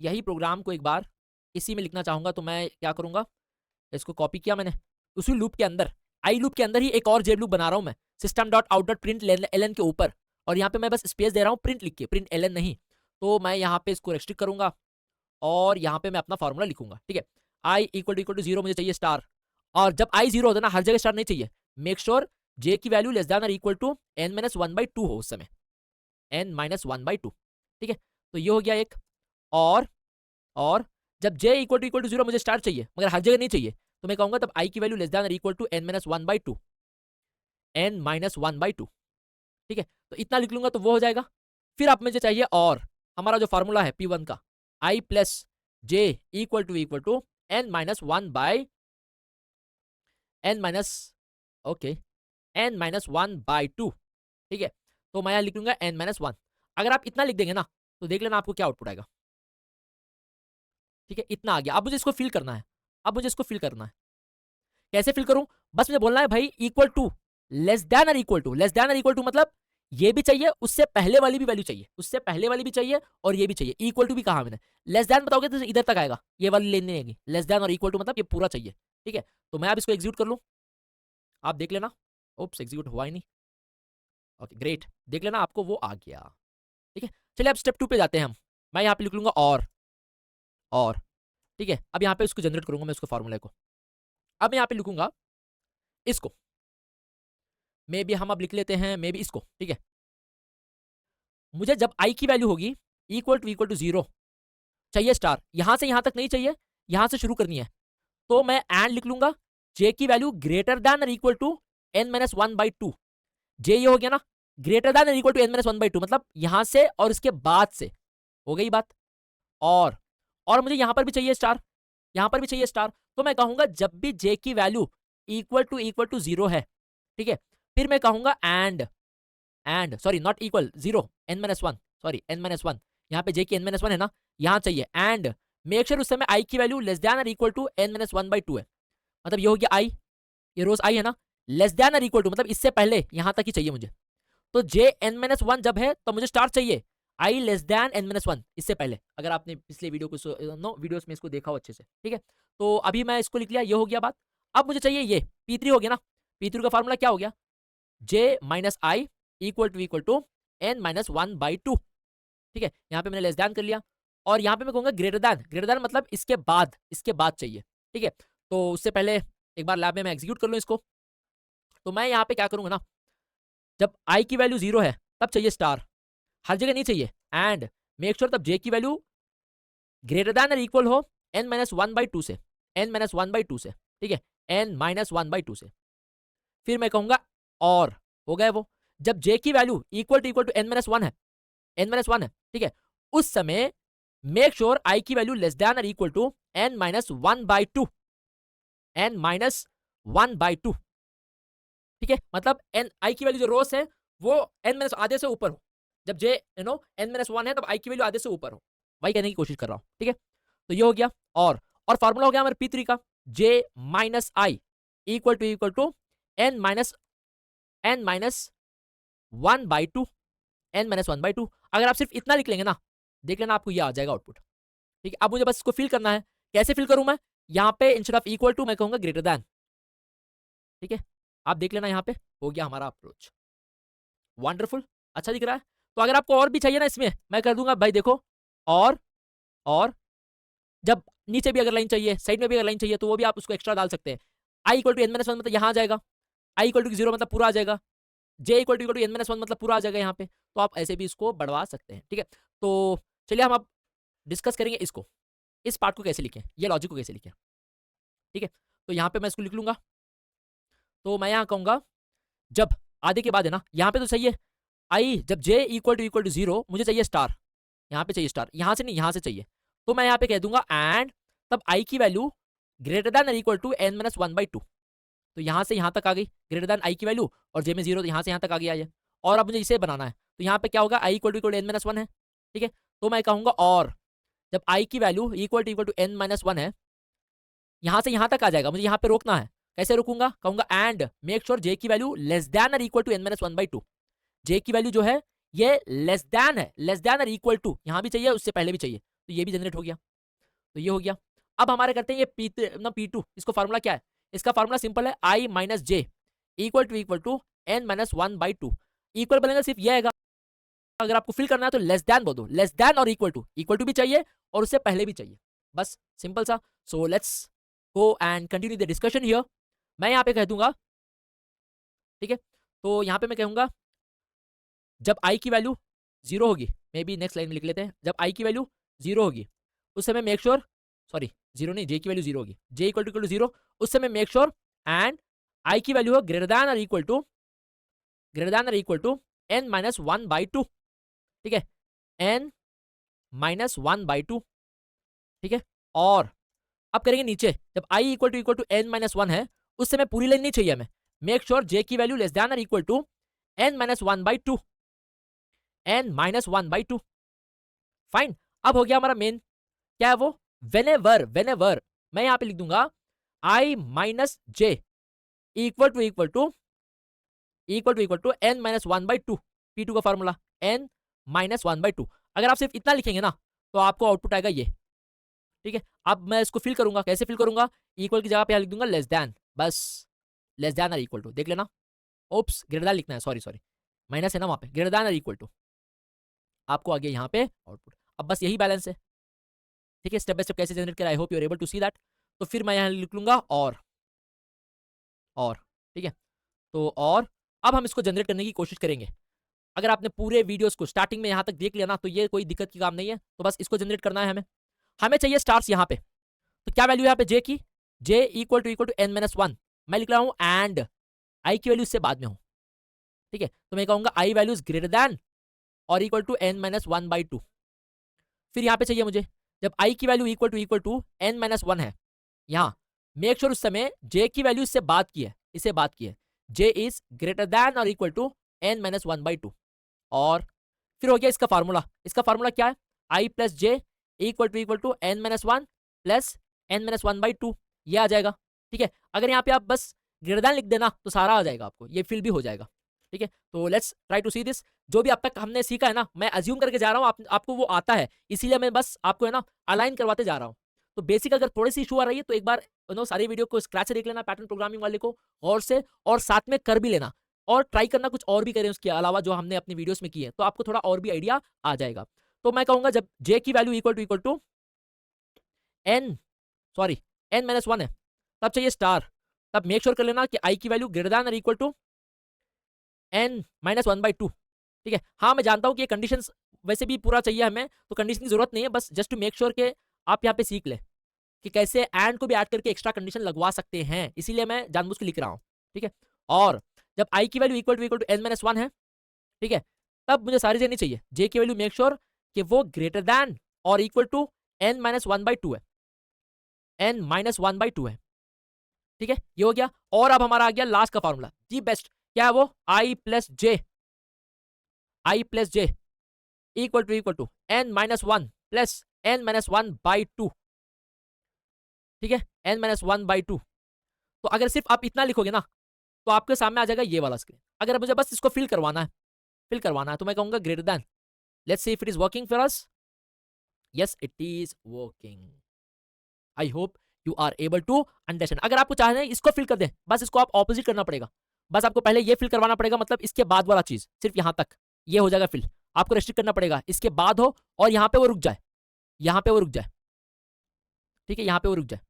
यही प्रोग्राम को एक बार इसी में लिखना चाहूंगा, तो मैं क्या करूंगा, इसको कॉपी किया मैंने, उसी लूप के अंदर, आई लूप के अंदर ही एक और जेब लूप बना रहा हूं मैं, system dot out dot println के ऊपर, और यहाँ पे मैं बस स्पेस दे रहा हूँ प्रिंट लिख के, प्रिंट एलन नहीं। तो मैं यहाँ पे इसको रेस्ट्रिक्ट करूंगा और यहाँ पे मैं अपना फॉर्मूला लिखूंगा। ठीक है, आई इक्वल टू जीरो मुझे चाहिए स्टार, और जब आई जीरो होता है ना, हर जगह स्टार नहीं चाहिए, मेक श्योर जे की वैल्यू लेस देन और equal to N minus one by two हो उस समय, एन माइनस वन बाई टू। ठीक है, तो ये हो गया एक। और जब जे इक्वल टू जीरो मुझे स्टार चाहिए मगर हर जगह नहीं चाहिए, तो मैं कहूंगा तब आई की वैल्यू लेस देन और equal to N minus one by two, N minus one by two. ठीक है, तो इतना लिख लूंगा तो वो हो जाएगा। फिर आप मुझे चाहिए, और हमारा जो फॉर्मूला है P1 का, i plus J equal to N minus one by n minus, okay, n minus one by two. ठीक है, तो मैं यहां लिख लूंगा एन माइनस वन। अगर आप इतना लिख देंगे ना तो देख लेना आपको क्या आउटपुट आएगा। ठीक है, इतना आ गया। अब मुझे इसको फिल करना है, अब मुझे इसको फिल करना है, कैसे फिल करूं, बस मुझे बोलना है भाई इक्वल टू लेस देन और इक्वल टू, लेस देन और इक्वल टू मतलब ये भी चाहिए, उससे पहले वाली भी वैल्यू चाहिए, उससे पहले वाली भी चाहिए और ये भी चाहिए। इक्वल टू भी कहा मैंने, लेस देन बताओगे तो इधर तक आएगा, ये वाली लेनी आएगी, लेस देन और इक्वल टू मतलब ये पूरा चाहिए। ठीक है, तो मैं अब इसको एग्जीक्यूट कर लूं, आप देख लेना। ओप्स, एग्जीक्यूट हुआ ही नहीं। ओके ग्रेट, देख लेना आपको वो आ गया। ठीक है, चलिए अब स्टेप 2 पे जाते हैं हम। मैं यहाँ पे लिख लूंगा और ठीक है, अब यहाँ पे उसको जनरेट करूंगा मैं, उसको फॉर्मूले को। अब मैं यहाँ पे लिखूंगा इसको मे बी हम अब लिख लेते हैं, मे बी इसको, ठीक है। मुझे जब आई की वैल्यू होगी इक्वल टू 0 चाहिए स्टार, यहां से यहां तक नहीं चाहिए, यहां से शुरू करनी है, तो मैं एंड लिख लूंगा जे की वैल्यू ग्रेटर देन और equal to n minus one by two. J ये हो गया ना, ग्रेटर देन और equal to n minus one by two, मतलब यहां से और इसके बाद से, हो गई बात। और मुझे यहां पर भी चाहिए स्टार, यहां पर भी चाहिए स्टार, तो मैं कहूंगा जब भी जे की वैल्यू इक्वल टू 0 है, ठीक है, फिर मैं कहूंगा and sorry not equal 0 n minus one, sorry n minus one, यहाँ पे जे की n माइनस वन है ना, यहाँ चाहिए एंड मेक श्योर उस समय आई की वैल्यू लेस देन और equal to n minus one by two है, मतलब ये हो गया आई, ये रोज आई है ना, लेस देन और इक्वल टू मतलब इससे पहले यहां तक ही चाहिए मुझे, तो जे n माइनस वन जब है तो मुझे स्टार चाहिए i less than n minus one, इससे पहले, अगर आपने पिछले वीडियो को नो वीडियोस में इसको देखा हो अच्छे से, ठीक है। तो अभी मैं इसको लिख लिया, ये हो गया बात। अब मुझे चाहिए ये P3 हो गया ना, P3 का फॉर्मूला क्या हो गया, J minus I equal to n minus one by two, ठीक है। यहाँ पे मैंने लेस देन कर लिया, और यहाँ पे मैं कहूंगा ग्रेटर देन मतलब इसके बाद चाहिए, ठीक है। तो उससे पहले एक बार लैब में मैं एग्जीक्यूट कर लूँ इसको, तो मैं यहाँ पे क्या करूंगा ना, जब आई की वैल्यू 0 है तब चाहिए स्टार, हर जगह नहीं चाहिए, एंड मेक श्योर तब जे की वैल्यू ग्रेटर देन और इक्वल हो n minus one by two से, n minus one by two से, ठीक है, n minus one by two से। फिर मैं कहूंगा और हो गया वो, जब j की value equal to n minus one है, n माइनस वन है, ठीक है, उस समय मेक श्योर आई की वैल्यू लेस देन और equal to n minus one by two, n minus one by two, ठीक है, मतलब n आई की वैल्यू जो रोस है वो n माइनस आधे से ऊपर हो, जब जे n माइनस वन है तब आई की वैल्यू आधे से ऊपर हो, वही कहने की कोशिश कर रहा हूं, ठीक है। तो ये हो गया, और फार्मूला हो गया हमारे P3 का, J minus I equal to n minus one by two, n minus one by two. अगर आप सिर्फ इतना लिख लेंगे ना, देख लेना आपको ये आ जाएगा आउटपुट, ठीक है। अब मुझे बस इसको फिल करना है, कैसे फिल करूं मैं, यहाँ पे इंस्टेड ऑफ इक्वल टू मैं कहूंगा ग्रेटर देन, ठीक है। आप देख लेना यहाँ पे हो गया हमारा अप्रोच, वंडरफुल, अच्छा दिख रहा है। तो अगर आपको और भी चाहिए ना इसमें, मैं कर दूंगा भाई, देखो और जब नीचे भी अगर लाइन चाहिए, साइड में भी अगर लाइन चाहिए, तो वो भी आप उसको एक्स्ट्रा डाल सकते हैं। I equal to n minus one मतलब यहाँ आ जाएगा, आई इक्वल टू 0 मतलब पूरा आ जाएगा, j equal to n minus one मतलब पूरा आ जाएगा यहाँ पे, तो आप ऐसे भी इसको बढ़वा सकते हैं, ठीक है। तो चलिए हम अब डिस्कस करेंगे इसको, इस पार्ट को कैसे लिखें, ये लॉजिक को कैसे लिखें, ठीक है। तो यहाँ पे मैं इसको लिख लूंगा, तो मैं यहाँ कहूंगा जब आधे के बाद है ना, यहाँ पे तो सही है, आई जब जे इक्वल टू 0 मुझे चाहिए स्टार, यहाँ पे चाहिए स्टार, यहाँ से नहीं यहाँ से चाहिए, तो मैं यहाँ पे कह दूंगा एंड तब आई की value greater than equal to n minus one by two, तो यहाँ से यहाँ तक आ गई ग्रेटर देन आई की वैल्यू, और जे में 0 तो यहाँ से यहाँ तक आ गया ये, और अब मुझे इसे बनाना है, तो यहाँ पे क्या होगा, i equal to n minus one है, ठीक है। तो मैं कहूंगा और जब आई की value equal to n minus one है, यहाँ से यहाँ तक आ जाएगा, मुझे यहाँ पे रोकना है, कैसे रोकूंगा, कहूंगा एंड मेक श्योर जे की वैल्यू लेस देन और equal to n minus one by two, j की वैल्यू जो है ये लेस देन है, लेस देन और इक्वल टू, यहाँ भी चाहिए उससे पहले भी चाहिए, तो ये भी जनरेट हो गया, तो ये हो गया। अब हमारे करते हैं ये P2, इसको फार्मूला क्या है, इसका फार्मूला सिंपल है, i minus J equal to n minus one by two, equal बनेगा सिर्फ ये आएगा, अगर आपको फिल करना है तो लेस देन बोल दो, लेस देन और इक्वल टू भी चाहिए और उससे पहले भी चाहिए, बस सिंपल सा। So let's go and continue the discussion here. मैं यहाँ पे कह दूंगा, ठीक है, तो यहाँ पे मैं कहूंगा जब आई की वैल्यू 0 होगी, मे बी नेक्स्ट लाइन में लिख लेते हैं, जब आई की वैल्यू 0 होगी उस समय मेक श्योर, सॉरी 0 नहीं, जे की वैल्यू 0 होगी, जे इक्वल टू 0, उस समय मेक श्योर एंड आई की वैल्यू हो ग्रेटर देन और equal to n minus one by two, ठीक है, n minus one by two, ठीक है। और अब करेंगे नीचे, जब i equal to n minus one है उस समय पूरी लाइन नहीं चाहिए हमें, मेक श्योर जे की वैल्यू लेस देन और equal to n minus one by two, n minus one by two, fine. अब हो गया हमारा मेन, क्या है वो, वेनेवर मैं यहां पे लिख दूंगा i minus J equal to n minus one by two, P2 का formula n minus one by two. अगर आप सिर्फ इतना लिखेंगे ना तो आपको आउटपुट आएगा ये, ठीक है। अब मैं इसको फिल करूंगा, कैसे फिल करूंगा, इक्वल की जगह पे लिख दूंगा लेस देन, बस लेस देन और इक्वल टू, देख लेना, ओप्स ग्रेटर देन लिखना है, सॉरी माइनस है ना वहां पे, ग्रेटर देन और इक्वल टू, आपको आ गया यहाँ पे आउटपुट। अब बस यही बैलेंस है, ठीक है, स्टेप बाय स्टेप कैसे जनरेट करें, I hope you are able to see that. तो फिर मैं यहाँ लिख लूंगा और, ठीक है। तो और अब हम इसको जनरेट करने की कोशिश करेंगे। अगर आपने पूरे वीडियोस को स्टार्टिंग में यहाँ तक देख लिया ना, तो ये कोई दिक्कत की काम नहीं है। तो बस इसको जनरेट करना है हमें। हमें चाहिए स्टार्स यहाँ पे। तो क्या वैल्यू यहाँ पे जे की, j equal to N minus one. मैं लिख रहा हूँ एंड आई की वैल्यू इससे बाद में हो, ठीक है। तो मैं कहूंगा I value is greater than और equal to N minus one by two. फिर यहाँ पे चाहिए मुझे, जब आई की value equal to N minus one है, यहाँ मेक श्योर उस समय जे की वैल्यू इससे बात की है, इससे बात की है, जे इज ग्रेटर देन और equal to N minus one by two. और फिर हो गया इसका फार्मूला। इसका फार्मूला क्या है, i plus J equal to N minus one plus n minus one by two, ये आ जाएगा, ठीक है। अगर यहाँ पे आप बस ग्रेटर देन लिख देना तो सारा आ जाएगा आपको, ये फिल भी हो जाएगा, ठीक है। तो let's try to see this. जो भी अब तक हमने सीखा है ना, मैं अज्यूम करके जा रहा हूँ आपको वो आता है, इसीलिए मैं बस आपको है ना अलाइन करवाते जा रहा हूँ। तो बेसिक अगर थोड़ी सी इशू आ रही है तो एक बार सारी वीडियो को स्क्रैच से देख लेना, पैटर्न प्रोग्रामिंग वाले को और से, और साथ में कर भी लेना, और ट्राई करना कुछ और भी करें उसके अलावा जो हमने अपनी वीडियोस में की है, तो आपको थोड़ा और भी आइडिया आ जाएगा। तो मैं कहूंगा जब जे की value equal to N, sorry N minus one है, तब चाहिए स्टार। तब मेक श्योर कर लेना कि आई की वैल्यू ग्रेटर देन और equal to N minus one by two, ठीक है। हाँ मैं जानता हूँ कि ये कंडीशन वैसे भी पूरा चाहिए हमें, तो कंडीशन की जरूरत नहीं है, बस जस्ट टू मेक श्योर के आप यहाँ पे सीख ले कि कैसे एंड को भी ऐड करके एक्स्ट्रा कंडीशन लगवा सकते हैं, इसीलिए मैं जानबूझ के लिख रहा हूँ, ठीक है। और जब आई की value equal to N minus one है, ठीक है, तब मुझे सारी देनी चाहिए जे की वैल्यू मेक श्योर कि वो ग्रेटर देन और equal to N minus one by two है, n minus one by two है, ठीक है। ये हो गया। और अब हमारा आ गया लास्ट का फॉर्मूला जी बेस्ट, क्या है वो, i plus j, i plus J equal to N minus one plus n minus one by two, ठीक है, n minus one by two. तो अगर सिर्फ आप इतना लिखोगे ना तो आपके सामने आ जाएगा ये वाला स्क्रीन। अगर मुझे बस इसको फिल करवाना है, फिल करवाना है, तो मैं कहूंगा greater than, let's see if it is working for us. Yes it is working. I hope you are able to understand. अगर आपको चाहते हैं इसको फिल कर दें, बस इसको आप ऑपोजिट करना पड़ेगा। बस आपको पहले ये फिल करवाना पड़ेगा, मतलब इसके बाद वाला चीज सिर्फ यहां तक ये हो जाएगा फिल। आपको रेस्ट्रिक्ट करना पड़ेगा इसके बाद हो और यहाँ पे वो रुक जाए, यहाँ पे वो रुक जाए, ठीक है, यहाँ पे वो रुक जाए।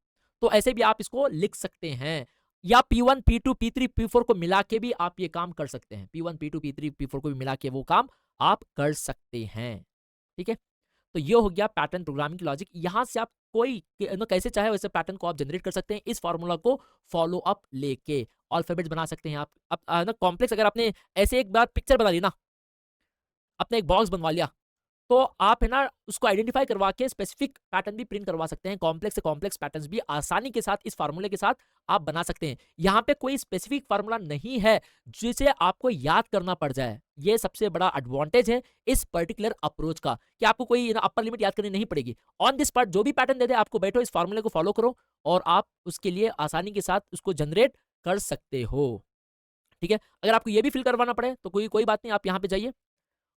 तो ऐसे भी आप इसको लिख सकते हैं, या P1 P2 P3 P4 को मिला के भी आप ये काम कर सकते हैं। P1 P2 P3 P4 को भी मिला के वो काम आप कर सकते हैं, ठीक है। तो ये हो गया पैटर्न प्रोग्रामिंग की लॉजिक। यहां से आप कोई कैसे चाहे वैसे पैटर्न को आप जनरेट कर सकते हैं, इस फॉर्मूला को फॉलो अप लेके अल्फाबेट्स बना सकते हैं आप। अब ना कॉम्प्लेक्स अगर आपने ऐसे एक बार पिक्चर बना ली ना, आपने एक बॉक्स बनवा लिया, तो आप है ना उसको आइडेंटिफाई करवा के स्पेसिफिक पैटर्न भी प्रिंट करवा सकते हैं। कॉम्प्लेक्स से कॉम्प्लेक्स पैटर्न्स भी आसानी के साथ इस फार्मूले के साथ आप बना सकते हैं। यहाँ पे कोई स्पेसिफिक फार्मूला नहीं है जिसे आपको याद करना पड़ जाए। ये सबसे बड़ा एडवांटेज है इस पर्टिकुलर अप्रोच का, कि आपको कोई अपर लिमिट याद करनी नहीं पड़ेगी। ऑन दिस पार्ट जो भी पैटर्न दे दे आपको, बैठो इस फार्मूले को फॉलो करो और आप उसके लिए आसानी के साथ उसको जनरेट कर सकते हो, ठीक है। अगर आपको ये भी फिल करवाना पड़े तो कोई बात नहीं, आप यहाँ पे जाइए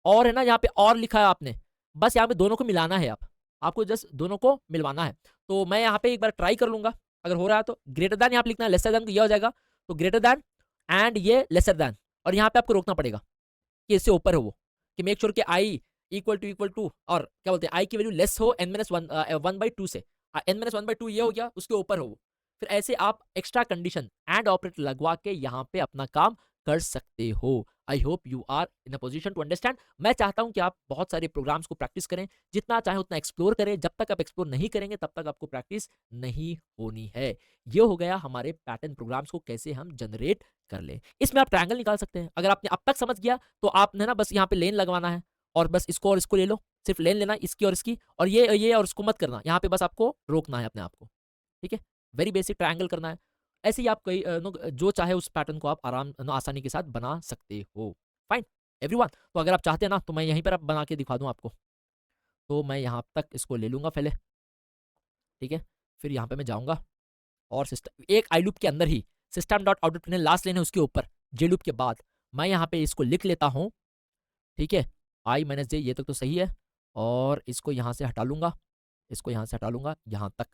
और है ना यहाँ पे और लिखा है आपने, बस यहाँ पे दोनों को मिलाना है, आपको जस्ट दोनों को मिलवाना है। तो मैं यहाँ पे एक बार ट्राई कर लूंगा, अगर हो रहा है तो ग्रेटर देन यहाँ पे लिखना है, लेसर देन को ये हो जाएगा, तो ग्रेटर देन एंड ये लेसर देन, और यहाँ पे आपको रोकना पड़ेगा कि इससे ऊपर हो वो, कि मेक श्योर कि आई इक्वल टू और क्या बोलते हैं आई की वैल्यू लेस हो n minus one by two से, n minus one by two ये हो गया, उसके ऊपर हो वो। फिर ऐसे आप एक्स्ट्रा कंडीशन एंड ऑपरेटर लगवा के यहाँ पे अपना काम कर सकते हो। I hope you are in a position to understand. मैं चाहता हूं कि आप बहुत सारे प्रोग्राम्स को प्रैक्टिस करें, जितना चाहे उतना एक्सप्लोर करें। जब तक आप एक्सप्लोर नहीं करेंगे तब तक आपको प्रैक्टिस नहीं होनी है। ये हो गया हमारे पैटर्न प्रोग्राम्स को कैसे हम जनरेट कर ले। इसमें आप ट्रायंगल निकाल सकते हैं। अगर आपने अब तक समझ गया तो आपने ना बस यहाँ पे लेन लगवाना है और बस इसको और इसको ले लो, सिर्फ लेन लेना इसकी और इसकी, और ये और इसको मत करना, यहाँ पे बस आपको रोकना है अपने आप को, ठीक है। वेरी बेसिक ट्रायंगल करना है। ऐसे ही आप कई जो चाहे उस पैटर्न को आप आसानी के साथ बना सकते हो। Fine everyone. तो अगर आप चाहते हैं ना तो मैं यहीं पर आप बना के दिखा दूं आपको। तो मैं यहाँ तक इसको ले लूंगा पहले, ठीक है। फिर यहाँ पे मैं जाऊंगा और सिस्टम एक आई लूप के अंदर ही सिस्टम डॉट आउटपुट लास्ट लेन है उसके ऊपर जे लूप के बाद मैं यहाँ पे इसको लिख लेता हूँ, ठीक है। आई माइनस जे ये तक तो सही है, और इसको यहाँ से हटा लूंगा, इसको यहाँ से हटा लूंगा यहाँ तक,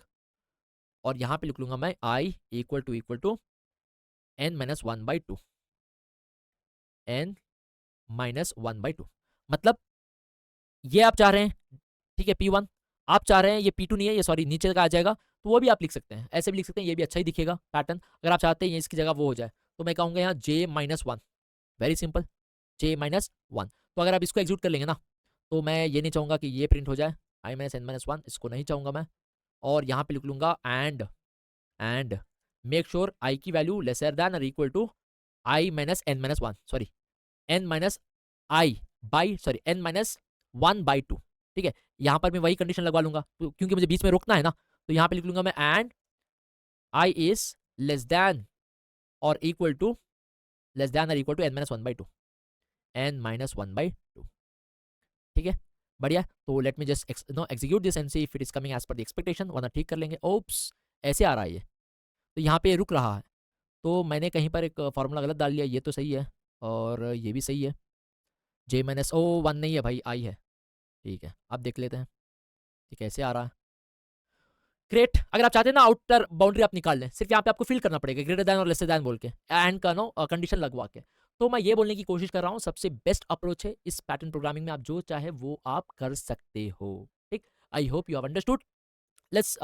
और यहाँ पे लिख लूंगा मैं i equal to N minus one by two, N minus one by two. मतलब ये आप चाह रहे हैं, ठीक है, P1 आप चाह रहे हैं, ये P2 नहीं है, ये सॉरी नीचे का आ जाएगा, तो वो भी आप लिख सकते हैं, ऐसे भी लिख सकते हैं, ये भी अच्छा ही दिखेगा पैटर्न। अगर आप चाहते हैं ये इसकी जगह वो हो जाए तो मैं कहूँगा यहाँ j-1, वेरी सिंपल, j-1। तो अगर आप इसको एग्जीक्यूट कर लेंगे ना, तो मैं ये नहीं चाहूँगा कि ये प्रिंट हो जाए i-n-1, इसको नहीं चाहूँगा मैं। और यहाँ पे लिख लूँगा एंड मेक श्योर i की वैल्यू लेसर देन और equal to i-n-1, sorry n-1/2, ठीक है। यहाँ पर मैं वही कंडीशन लगवा लूंगा, तो क्योंकि मुझे बीच में रोकना है ना, तो यहाँ पे लिख लूंगा मैं and i is less than और इक्वल टू n-1/2, n-1/2, ठीक है। बढ़िया, तो let me just execute this and see if it is coming as per the expectation, वरना ठीक कर लेंगे। ओप्स, ऐसे आ रहा है ये, तो यहाँ पे रुक रहा है, तो मैंने कहीं पर एक फॉर्मूला गलत डाल लिया। ये तो सही है और ये भी सही है, j-1 नहीं है भाई, i है, ठीक है। अब देख लेते हैं ये कैसे आ रहा है। ग्रेट, अगर आप चाहते हैं ना आउटर बाउंड्री आप निकाल लें, सिर्फ यहाँ पे आपको फिल करना पड़ेगा ग्रेटर देन और लेसर देन बोल के, एंड का नो कंडीशन लगवा के। तो मैं ये बोलने की कोशिश कर रहा हूँ सबसे बेस्ट अप्रोच है इस पैटर्न प्रोग्रामिंग में, आप जो चाहे वो आप कर सकते हो, ठीक। आई hope you have understood. Let's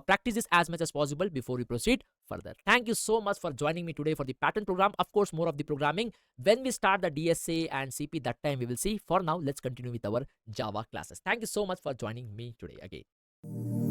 practice this as much as possible before we proceed further. Thank you so much for joining me today for the pattern program. Of course, more of the programming when we start the DSA and CP, that time we will see. For now, let's continue with our Java classes. Thank you so much for joining me today again.